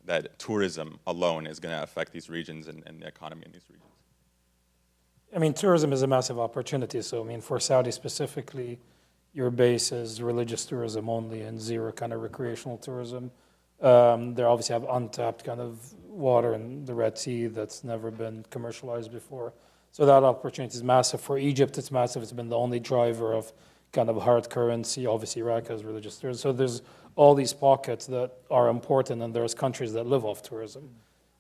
S13: that tourism alone is going to affect these regions and the economy in these regions?
S3: I mean, tourism is a massive opportunity. So, I mean, for Saudi specifically, your base is religious tourism only and zero kind of recreational tourism. They obviously have untapped kind of water in the Red Sea that's never been commercialized before. So that opportunity is massive. For Egypt, it's massive. It's been the only driver of kind of hard currency. Obviously, Iraq has religious tourism. So there's all these pockets that are important, and there's countries that live off tourism.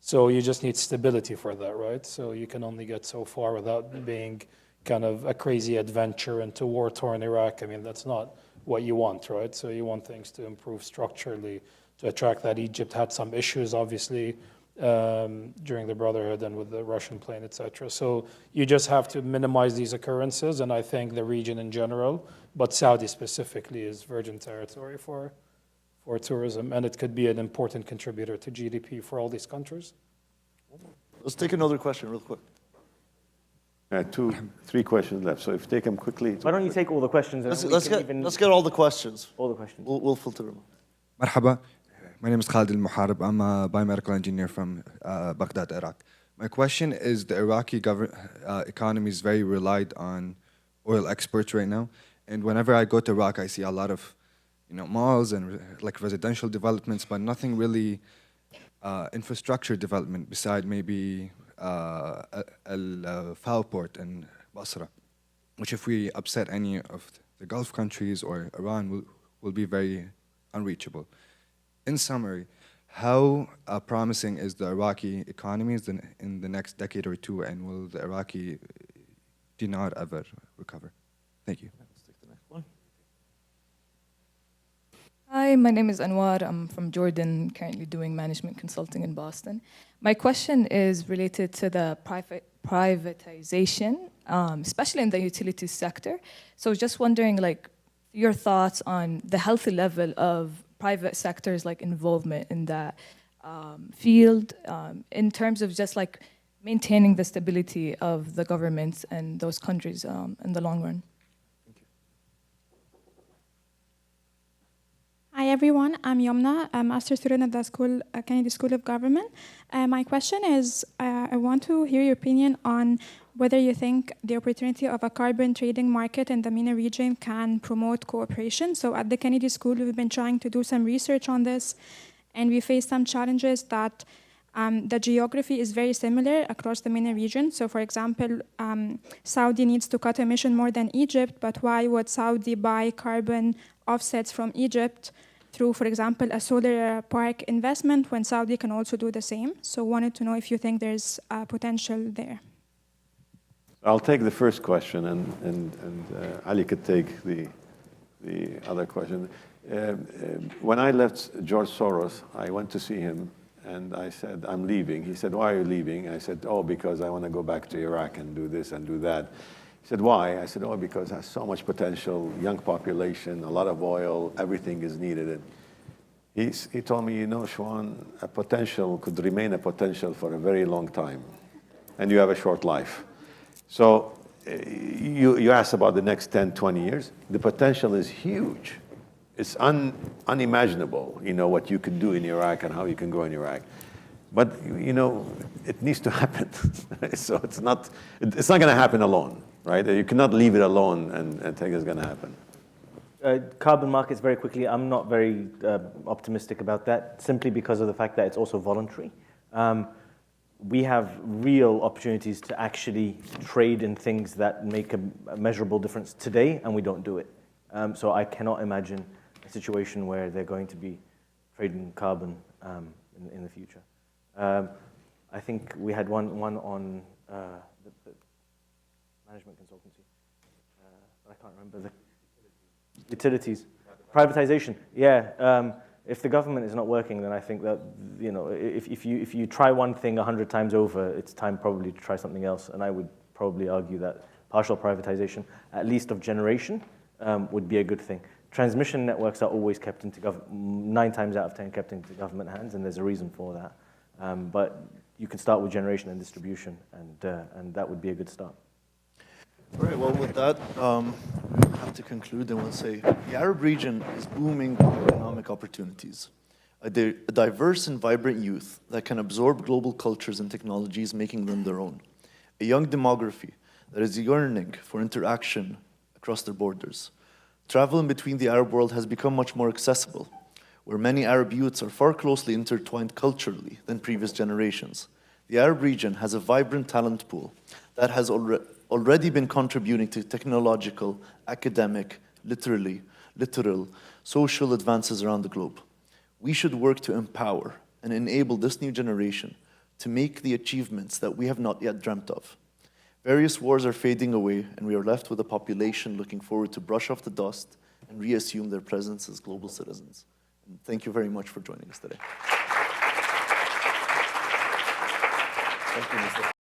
S3: So you just need stability for that, right? So you can only get so far without being kind of a crazy adventure into war-torn Iraq. I mean, that's not what you want, right? So you want things to improve structurally to attract that. Egypt had some issues, obviously, during the Brotherhood and with the Russian plane, et cetera. So you just have to minimize these occurrences, and I think the region in general, but Saudi specifically, is virgin territory for tourism, and it could be an important contributor to GDP for all these countries.
S1: Let's take another question real quick.
S2: 3 questions left, so if you take them quickly.
S4: Why don't you take all the questions? And
S1: Let's get all the questions.
S4: All the questions.
S1: We'll filter them.
S14: Marhaba. My name is Khalid Al-Muharib. I'm a biomedical engineer from Baghdad, Iraq. My question is, the Iraqi economy is very relied on oil exports right now. And whenever I go to Iraq, I see a lot of malls and like residential developments, but nothing really infrastructure development beside maybe Al-Fao port in Basra, which if we upset any of the Gulf countries or Iran will be very unreachable. In summary, how promising is the Iraqi economy in the next decade or two, and will the Iraqi dinar ever recover? Thank you.
S1: Let's take the next one.
S15: Hi, my name is Anwar. I'm from Jordan, currently doing management consulting in Boston. My question is related to the privatization, especially in the utilities sector. So just wondering, like, your thoughts on the healthy level of private sector's like involvement in that field, in terms of just like maintaining the stability of the governments and those countries in the long run.
S16: Hi everyone, I'm Yomna, a master's student at the Kennedy School of Government. My question is, I want to hear your opinion on whether you think the opportunity of a carbon trading market in the MENA region can promote cooperation. So at the Kennedy School, we've been trying to do some research on this, and we face some challenges that the geography is very similar across the MENA region. So for example, Saudi needs to cut emission more than Egypt, but why would Saudi buy carbon offsets from Egypt through, for example, a solar park investment when Saudi can also do the same? So wanted to know if you think there's potential there.
S2: I'll take the first question, and Ali could take the other question. When I left George Soros, I went to see him, and I said, I'm leaving. He said, why are you leaving? I said, oh, because I want to go back to Iraq and do this and do that. He said, why? I said, oh, because it has so much potential, young population, a lot of oil, everything is needed. He told me, Shwan, a potential could remain a potential for a very long time, and you have a short life. So you asked about the next 10, 20 years. The potential is huge. It's unimaginable, what you can do in Iraq and how you can grow in Iraq. But, it needs to happen. So it's not going to happen alone, right? You cannot leave it alone and think it's going to happen.
S4: Carbon markets, very quickly, I'm not very optimistic about that, simply because of the fact that it's also voluntary. we have real opportunities to actually trade in things that make a measurable difference today, and we don't do it. So I cannot imagine a situation where they're going to be trading carbon in the future. I think we had one on the management consultancy, but I can't remember the utilities. Privatization, yeah. If the government is not working, then I think that, you know, if you try one thing 100 times over, it's time probably to try something else. And I would probably argue that partial privatization, at least of generation, would be a good thing. Transmission networks are always kept into 9 times out of 10 kept into government hands, and there's a reason for that. But you can start with generation and distribution, and that would be a good start.
S1: All right, well, with that, we have to conclude and we'll say the Arab region is booming with economic opportunities. A diverse and vibrant youth that can absorb global cultures and technologies, making them their own. A young demography that is yearning for interaction across their borders. Travel in between the Arab world has become much more accessible, where many Arab youths are far closely intertwined culturally than previous generations. The Arab region has a vibrant talent pool that has already been contributing to technological, academic, literal, social advances around the globe. We should work to empower and enable this new generation to make the achievements that we have not yet dreamt of. Various wars are fading away, and we are left with a population looking forward to brush off the dust and reassume their presence as global citizens. And thank you very much for joining us today. Thank you, Mr.